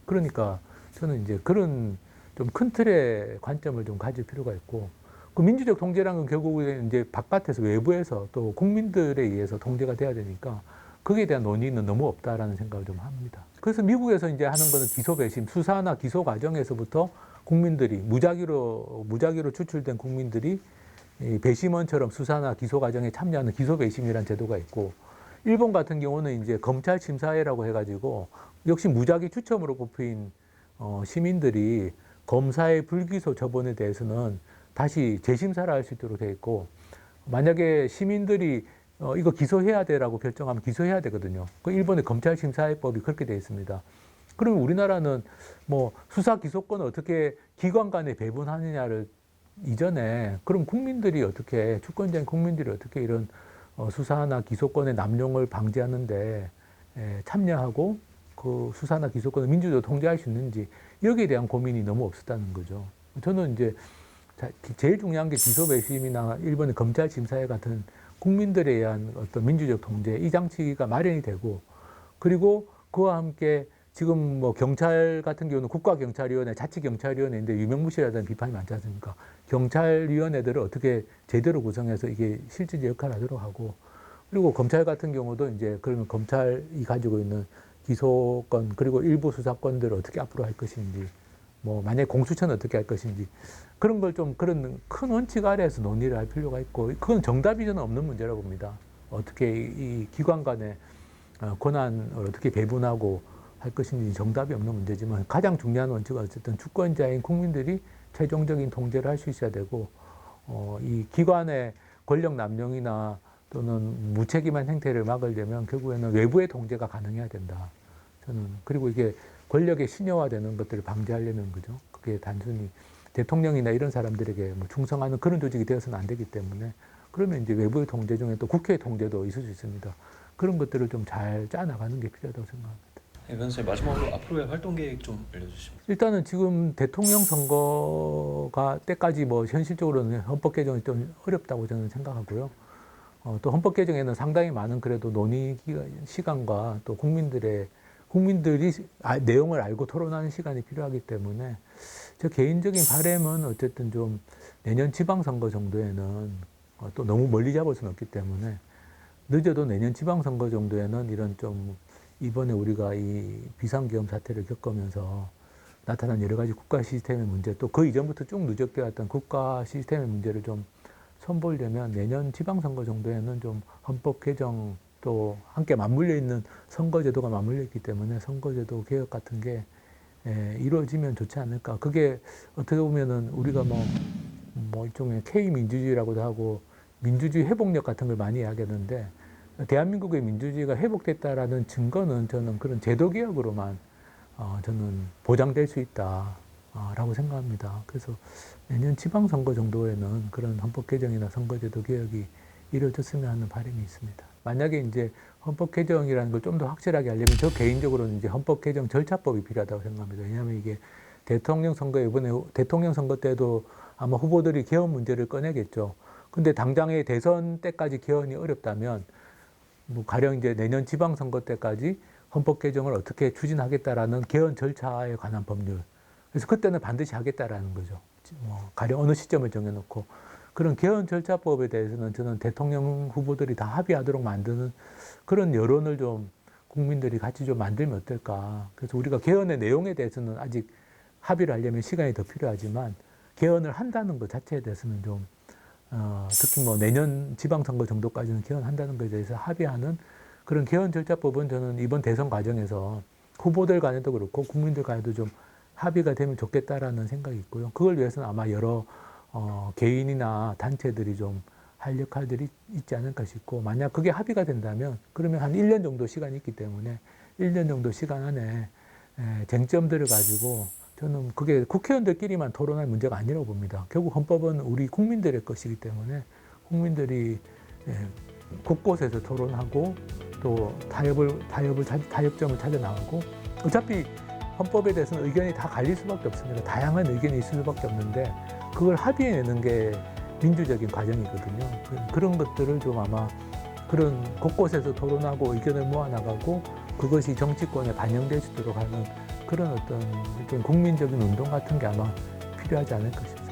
Speaker 13: 그러니까 저는 이제 그런 좀 큰 틀의 관점을 좀 가질 필요가 있고, 그 민주적 통제라는 건 결국은 이제 바깥에서 외부에서 또 국민들에 의해서 통제가 돼야 되니까 거기에 대한 논의는 너무 없다라는 생각을 좀 합니다. 그래서 미국에서 이제 하는 거는 기소 배심, 수사나 기소 과정에서부터 국민들이 무작위로 추출된 국민들이 배심원처럼 수사나 기소 과정에 참여하는 기소 배심이라는 제도가 있고, 일본 같은 경우는 이제 검찰 심사회라고 해가지고 역시 무작위 추첨으로 뽑힌 시민들이 검사의 불기소 처분에 대해서는 다시 재심사를 할 수 있도록 돼 있고, 만약에 시민들이 이거 기소해야 돼라고 결정하면 기소해야 되거든요. 그 일본의 검찰심사회법이 그렇게 돼 있습니다. 그러면 우리나라는 뭐 수사 기소권을 어떻게 기관 간에 배분하느냐를 이전에, 그럼 국민들이 어떻게, 주권자인 국민들이 어떻게 이런 수사나 기소권의 남용을 방지하는데 참여하고 그 수사나 기소권을 민주적으로 통제할 수 있는지, 여기에 대한 고민이 너무 없었다는 거죠. 저는 이제 제일 중요한 게 기소 배심이나 일본의 검찰 심사회 같은 국민들에 의한 어떤 민주적 통제, 이 장치가 마련이 되고, 그리고 그와 함께 지금 뭐 경찰 같은 경우는 국가경찰위원회, 자치경찰위원회인데 유명무실하다는 비판이 많지 않습니까? 경찰위원회들을 어떻게 제대로 구성해서 이게 실질적 역할을 하도록 하고, 그리고 검찰 같은 경우도 이제 그러면 검찰이 가지고 있는 기소권, 그리고 일부 수사권들을 어떻게 앞으로 할 것인지, 뭐 만약에 공수처는 어떻게 할 것인지, 그런 걸 좀 그런 큰 원칙 아래에서 논의를 할 필요가 있고, 그건 정답이 저는 없는 문제라고 봅니다. 어떻게 이 기관 간의 권한을 어떻게 배분하고 할 것인지 정답이 없는 문제지만, 가장 중요한 원칙은 어쨌든 주권자인 국민들이 최종적인 통제를 할 수 있어야 되고, 이 기관의 권력 남용이나 또는 무책임한 행태를 막으려면 결국에는 외부의 통제가 가능해야 된다. 저는 그리고 이게 권력의 신여화되는 것들을 방지하려면 그죠. 그게 단순히 대통령이나 이런 사람들에게 뭐 충성하는 그런 조직이 되어서는 안 되기 때문에, 그러면 이제 외부의 통제 중에 또 국회의 통제도 있을 수 있습니다. 그런 것들을 좀 잘 짜나가는 게 필요하다고 생각합니다.
Speaker 14: 네, 변호사님, 마지막으로 앞으로의 활동 계획 좀 알려주시면.
Speaker 13: 일단은 지금 대통령 선거가 때까지 뭐 현실적으로는 헌법 개정이 좀 어렵다고 저는 생각하고요. 또 헌법 개정에는 상당히 많은 그래도 논의 시간과 또 국민들이 내용을 알고 토론하는 시간이 필요하기 때문에, 저 개인적인 바람은 어쨌든 좀 내년 지방선거 정도에는 또 너무 멀리 잡을 수는 없기 때문에, 늦어도 내년 지방선거 정도에는 이런 좀 이번에 우리가 이 비상계엄 사태를 겪으면서 나타난 여러 가지 국가 시스템의 문제, 또 그 이전부터 쭉 누적되어 왔던 국가 시스템의 문제를 좀 선보이려면 내년 지방선거 정도에는 좀 헌법 개정 또 함께 맞물려 있는 선거제도가 맞물려 있기 때문에 선거제도 개혁 같은 게 이루어지면 좋지 않을까. 그게 어떻게 보면은 우리가 뭐 일종의 K민주주의라고도 하고 민주주의 회복력 같은 걸 많이 이야기하는데, 대한민국의 민주주의가 회복됐다라는 증거는 저는 그런 제도 개혁으로만 저는 보장될 수 있다라고 생각합니다. 그래서 내년 지방선거 정도에는 그런 헌법 개정이나 선거제도 개혁이 이루어졌으면 하는 바람이 있습니다. 만약에 이제 헌법 개정이라는 걸 좀 더 확실하게 하려면 저 개인적으로는 이제 헌법 개정 절차법이 필요하다고 생각합니다. 왜냐하면 이게 대통령 선거, 이번에 대통령 선거 때도 아마 후보들이 개헌 문제를 꺼내겠죠. 근데 당장의 대선 때까지 개헌이 어렵다면 뭐 가령 이제 내년 지방선거 때까지 헌법 개정을 어떻게 추진하겠다라는 개헌 절차에 관한 법률. 그래서 그때는 반드시 하겠다라는 거죠. 뭐 가령 어느 시점을 정해놓고 그런 개헌 절차법에 대해서는 저는 대통령 후보들이 다 합의하도록 만드는 그런 여론을 좀 국민들이 같이 좀 만들면 어떨까. 그래서 우리가 개헌의 내용에 대해서는 아직 합의를 하려면 시간이 더 필요하지만 개헌을 한다는 것 자체에 대해서는 좀 특히 뭐 내년 지방선거 정도까지는 개헌한다는 것에 대해서 합의하는 그런 개헌 절차법은 저는 이번 대선 과정에서 후보들 간에도 그렇고 국민들 간에도 좀 합의가 되면 좋겠다라는 생각이 있고요. 그걸 위해서는 아마 여러 개인이나 단체들이 좀 할 역할들이 있지 않을까 싶고, 만약 그게 합의가 된다면 그러면 한 1년 정도 시간이 있기 때문에 1년 정도 시간 안에 쟁점들을 가지고 저는 그게 국회의원들끼리만 토론할 문제가 아니라고 봅니다. 결국 헌법은 우리 국민들의 것이기 때문에 국민들이 곳곳에서 토론하고 또 타협점을 찾아 나가고, 어차피 헌법에 대해서는 의견이 다 갈릴 수밖에 없습니다. 다양한 의견이 있을 수밖에 없는데 그걸 합의해내는 게 민주적인 과정이거든요. 그런 것들을 좀 아마 그런 곳곳에서 토론하고 의견을 모아나가고 그것이 정치권에 반영될 수 있도록 하는 그런 어떤 국민적인 운동 같은 게 아마 필요하지 않을까 싶습니다.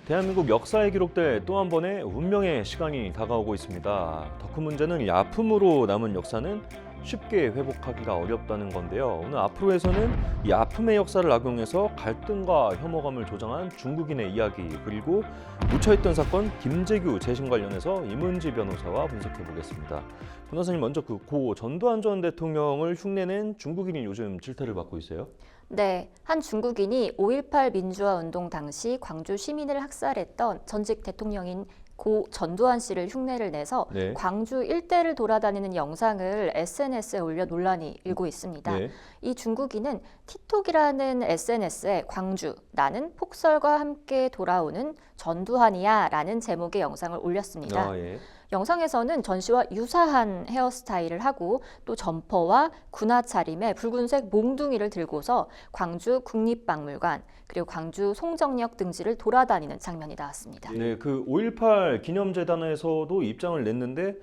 Speaker 14: 대한민국 역사에 기록될 또 한 번의 운명의 시간이 다가오고 있습니다. 더 큰 문제는 이 아픔으로 남은 역사는 쉽게 회복하기가 어렵다는 건데요. 오늘 앞으로에서는 이 아픔의 역사를 악용해서 갈등과 혐오감을 조장한 중국인의 이야기, 그리고 묻혀있던 사건 김재규 재심 관련해서 임은지 변호사와 분석해 보겠습니다. 변호사님, 먼저 그 고 전두환 전 대통령을 흉내낸 중국인이 요즘 질타를 받고 있어요.
Speaker 15: 네, 한 중국인이 5.18 민주화 운동 당시 광주 시민을 학살했던 전직 대통령인 고 전두환 씨를 흉내를 내서
Speaker 14: 네.
Speaker 15: 광주 일대를 돌아다니는 영상을 SNS에 올려 논란이 일고 있습니다.
Speaker 14: 네.
Speaker 15: 이 중국인은 틱톡이라는 SNS에 광주, 나는 폭설과 함께 돌아오는 전두환이야 라는 제목의 영상을 올렸습니다.
Speaker 14: 예.
Speaker 15: 영상에서는 전 씨와 유사한 헤어스타일을 하고 또 점퍼와 군화 차림에 붉은색 몽둥이를 들고서 광주 국립박물관 그리고 광주 송정역 등지를 돌아다니는 장면이 나왔습니다.
Speaker 14: 네, 그 5.18 기념재단에서도 입장을 냈는데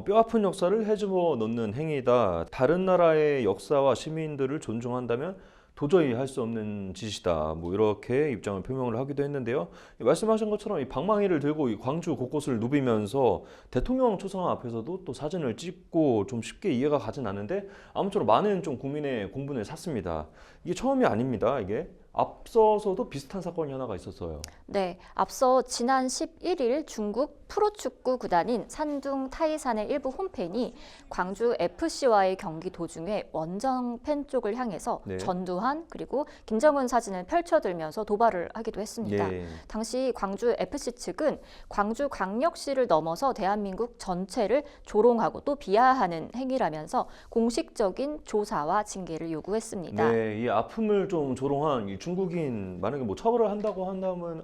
Speaker 14: 뼈아픈 역사를 헤집어 놓는 행위다. 다른 나라의 역사와 시민들을 존중한다면 도저히 할 수 없는 짓이다. 뭐 이렇게 입장을 표명을 하기도 했는데요. 말씀하신 것처럼 이 방망이를 들고 이 광주 곳곳을 누비면서 대통령 초상 앞에서도 또 사진을 찍고 좀 쉽게 이해가 가진 않는데 아무쪼록 많은 좀 국민의 공분을 샀습니다. 이게 처음이 아닙니다. 이게 앞서서도 비슷한 사건이 하나가 있었어요.
Speaker 15: 네, 앞서 지난 11일 중국 프로축구 구단인 산둥 타이산의 일부 홈팬이 광주 FC와의 경기 도중에 원정 팬 쪽을 향해서
Speaker 14: 네.
Speaker 15: 전두환 그리고 김정은 사진을 펼쳐들면서 도발을 하기도 했습니다.
Speaker 14: 예.
Speaker 15: 당시 광주 FC 측은 광주광역시를 넘어서 대한민국 전체를 조롱하고 또 비하하는 행위라면서 공식적인 조사와 징계를 요구했습니다.
Speaker 14: 네, 이 아픔을 좀 조롱한 이 중국인 만약에 뭐 처벌을 한다고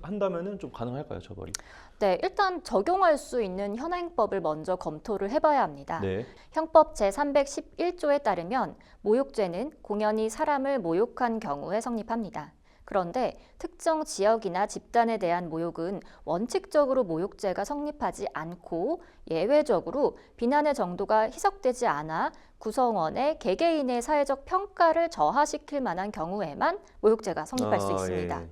Speaker 14: 한다면은 좀 가능할까요, 처벌이?
Speaker 15: 네, 일단 적용할 수 있는 현행법을 먼저 검토를 해봐야 합니다.
Speaker 14: 네.
Speaker 15: 형법 제311조에 따르면 모욕죄는 공연히 사람을 모욕한 경우에 성립합니다. 그런데 특정 지역이나 집단에 대한 모욕은 원칙적으로 모욕죄가 성립하지 않고 예외적으로 비난의 정도가 희석되지 않아 구성원의 개개인의 사회적 평가를 저하시킬 만한 경우에만 모욕죄가 성립할 수 있습니다.
Speaker 14: 예.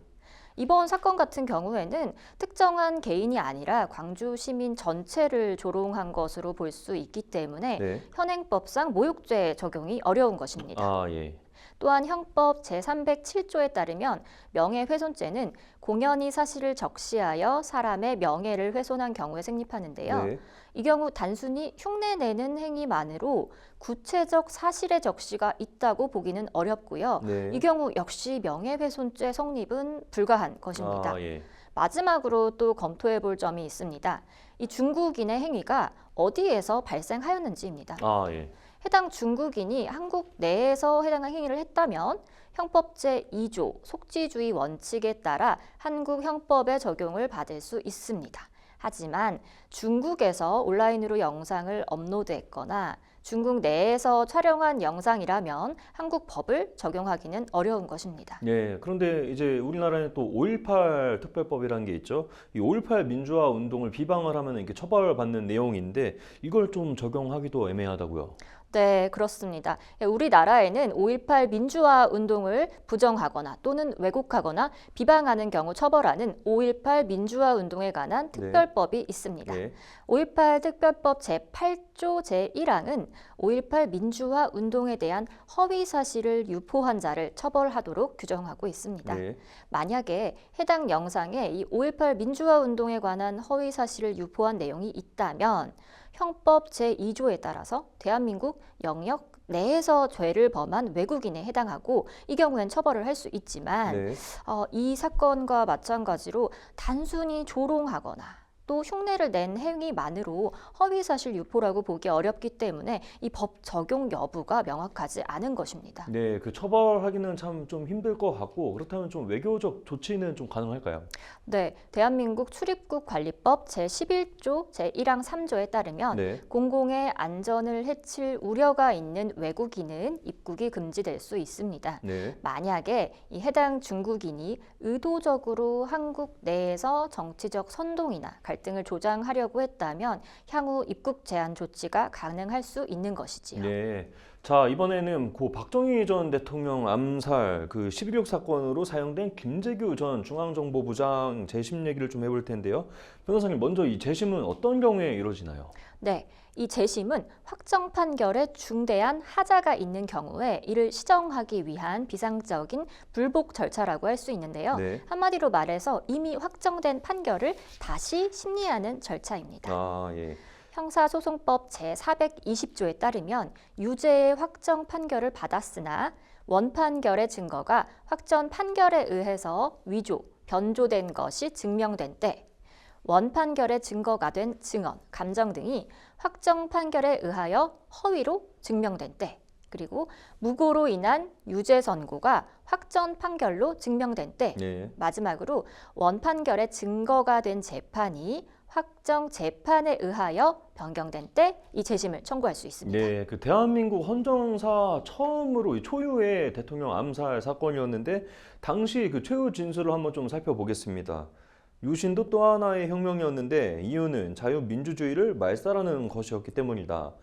Speaker 15: 이번 사건 같은 경우에는 특정한 개인이 아니라 광주 시민 전체를 조롱한 것으로 볼 수 있기 때문에
Speaker 14: 네.
Speaker 15: 현행법상 모욕죄 적용이 어려운 것입니다.
Speaker 14: 아, 예.
Speaker 15: 또한 형법 제307조에 따르면 명예훼손죄는 공연히 사실을 적시하여 사람의 명예를 훼손한 경우에 성립하는데요.
Speaker 14: 네.
Speaker 15: 이 경우 단순히 흉내내는 행위만으로 구체적 사실의 적시가 있다고 보기는 어렵고요.
Speaker 14: 네.
Speaker 15: 이 경우 역시 명예훼손죄 성립은 불가한 것입니다.
Speaker 14: 아, 예.
Speaker 15: 마지막으로 또 검토해 볼 점이 있습니다. 이 중국인의 행위가 어디에서 발생하였는지입니다.
Speaker 14: 아, 예.
Speaker 15: 해당 중국인이 한국 내에서 해당 행위를 했다면 형법 제2조 속지주의 원칙에 따라 한국 형법의 적용을 받을 수 있습니다. 하지만 중국에서 온라인으로 영상을 업로드했거나 중국 내에서 촬영한 영상이라면 한국 법을 적용하기는 어려운 것입니다.
Speaker 14: 네, 그런데 이제 우리나라에 또 5.18 특별법이라는 게 있죠. 이 5.18 민주화 운동을 비방을 하면 이게 처벌받는 내용인데 이걸 좀 적용하기도 애매하다고요.
Speaker 15: 네, 그렇습니다. 우리나라에는 5.18 민주화 운동을 부정하거나 또는 왜곡하거나 비방하는 경우 처벌하는 5.18 민주화 운동에 관한 특별법이 있습니다. 5.18 특별법 제8조 제1항은 5.18 민주화 운동에 대한 허위 사실을 유포한 자를 처벌하도록 규정하고 있습니다. 만약에 해당 영상에 이 5.18 민주화 운동에 관한 허위 사실을 유포한 내용이 있다면 형법 제2조에 따라서 대한민국 영역 내에서 죄를 범한 외국인에 해당하고 이 경우엔 처벌을 할 수 있지만 이 사건과 마찬가지로 단순히 조롱하거나 또 흉내를 낸 행위만으로 허위사실 유포라고 보기 어렵기 때문에 이 법 적용 여부가 명확하지 않은 것입니다.
Speaker 14: 네, 그 처벌하기는 참 좀 힘들 것 같고 그렇다면 좀 외교적 조치는 좀 가능할까요?
Speaker 15: 네, 대한민국 출입국 관리법 제11조 제1항 3조에 따르면 공공의 안전을 해칠 우려가 있는 외국인은 입국이 금지될 수 있습니다. 만약에 이 해당 중국인이 의도적으로 한국 내에서 정치적 선동이나 갈등을 조장하려고 했다면 향후 입국 제한 조치가 가능할 수 있는 것이지요.
Speaker 14: 네. 자, 이번에는 고 박정희 전 대통령 암살 그 11.6 사건으로 사용된 김재규 전 중앙정보부장 재심 얘기를 좀 해볼 텐데요. 변호사님, 먼저 이 재심은 어떤 경우에 이루어지나요?
Speaker 15: 네, 이 재심은 확정 판결에 중대한 하자가 있는 경우에 이를 시정하기 위한 비상적인 불복 절차라고 할 수 있는데요. 한마디로 말해서 이미 확정된 판결을 다시 심리하는 절차입니다. 형사소송법 제420조에 따르면 유죄의 확정 판결을 받았으나 원판결의 증거가 확정 판결에 의해서 위조, 변조된 것이 증명된 때 원판결의 증거가 된 증언, 감정 등이 확정 판결에 의하여 허위로 증명된 때 그리고 무고로 인한 유죄 선고가 확정 판결로 증명된 때 마지막으로 원판결의 증거가 된 재판이 확정 재판에 의하여 변경된 때 이 재심을 청구할 수 있습니다.
Speaker 14: 네, 그 대한민국 헌정사 처음으로 초유의 대통령 암살 사건이었는데 당시 그 최후 진술을 한번 좀 살펴보겠습니다. 유신도 또 하나의 혁명이었는데 이유는 자유민주주의를 말살하는 것이었기 때문이다.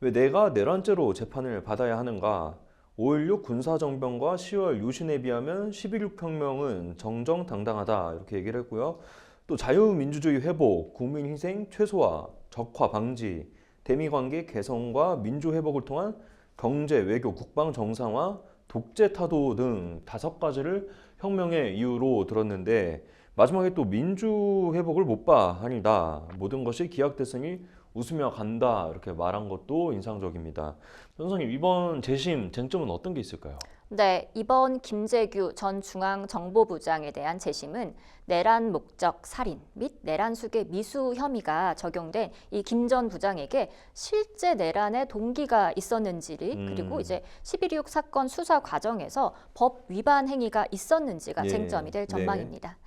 Speaker 14: 왜 내가 내란죄로 재판을 받아야 하는가? 5.16 군사정변과 10월 유신에 비하면 11.6 혁명은 정정당당하다 이렇게 얘기를 했고요. 또 자유민주주의 회복, 국민희생 최소화, 적화 방지, 대미관계 개선과 민주회복을 통한 경제, 외교, 국방 정상화, 독재 타도 등 5가지를 혁명의 이유로 들었는데 마지막에 또 민주회복을 못 봐 아니다. 모든 것이 기약됐으니 웃으며 간다 이렇게 말한 것도 인상적입니다. 변호사님, 이번 재심 쟁점은 어떤 게 있을까요?
Speaker 15: 네, 이번 김재규 전 중앙정보부장에 대한 재심은 내란 목적 살인 및 내란 수계 미수 혐의가 적용된 이 김 전 부장에게 실제 내란의 동기가 있었는지 그리고 이제 11.6 사건 수사 과정에서 법 위반 행위가 있었는지가 쟁점이 될 전망입니다.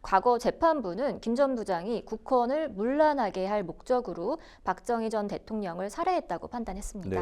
Speaker 15: 과거 재판부는 김 전 부장이 국헌을 문란하게 할 목적으로 박정희 전 대통령을 살해했다고 판단했습니다.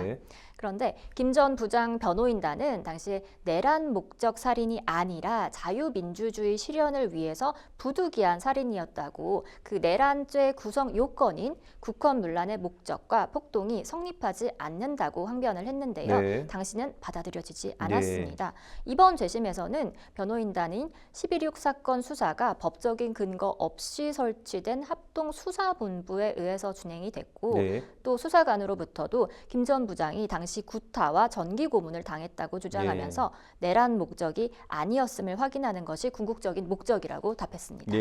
Speaker 15: 그런데 김 전 부장 변호인단은 당시에 내란 목적 살인이 아니라 자유민주주의 실현을 위해서 부득이한 살인이었다고 그 내란죄 구성 요건인 국헌 문란의 목적과 폭동이 성립하지 않는다고 항변을 했는데요. 당시는 받아들여지지 않았습니다. 이번 재심에서는 변호인단인 11.6 사건 수사가 법적인 근거 없이 설치된 합동수사본부에 의해서 진행이 됐고 또 수사관으로부터도 김 전 부장이 당시 구타와 전기 고문을 당했다고 주장하면서 내란 목적이 아니었음을 확인하는 것이 궁극적인 목적이라고 답했습니다.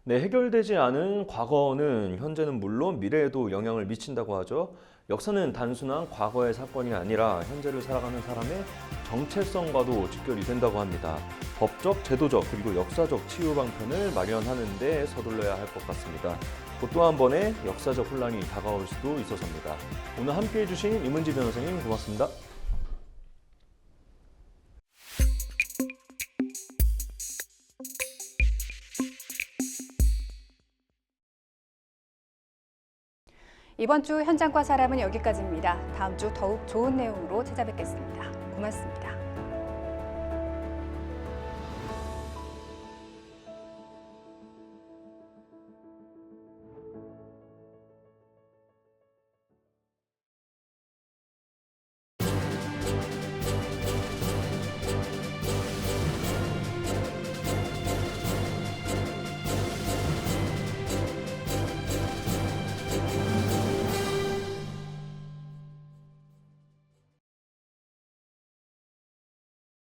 Speaker 14: 네, 해결되지 않은 과거는 현재는 물론 미래에도 영향을 미친다고 하죠. 역사는 단순한 과거의 사건이 아니라 현재를 살아가는 사람의 정체성과도 직결이 된다고 합니다. 법적, 제도적, 그리고 역사적 치유 방편을 마련하는 데 서둘러야 할 것 같습니다. 곧 또 한 번의 역사적 혼란이 다가올 수도 있어서입니다. 오늘 함께해 주신 임은지 변호사님 고맙습니다.
Speaker 1: 이번 주 현장과 사람은 여기까지입니다. 다음 주 더욱 좋은 내용으로 찾아뵙겠습니다. 고맙습니다.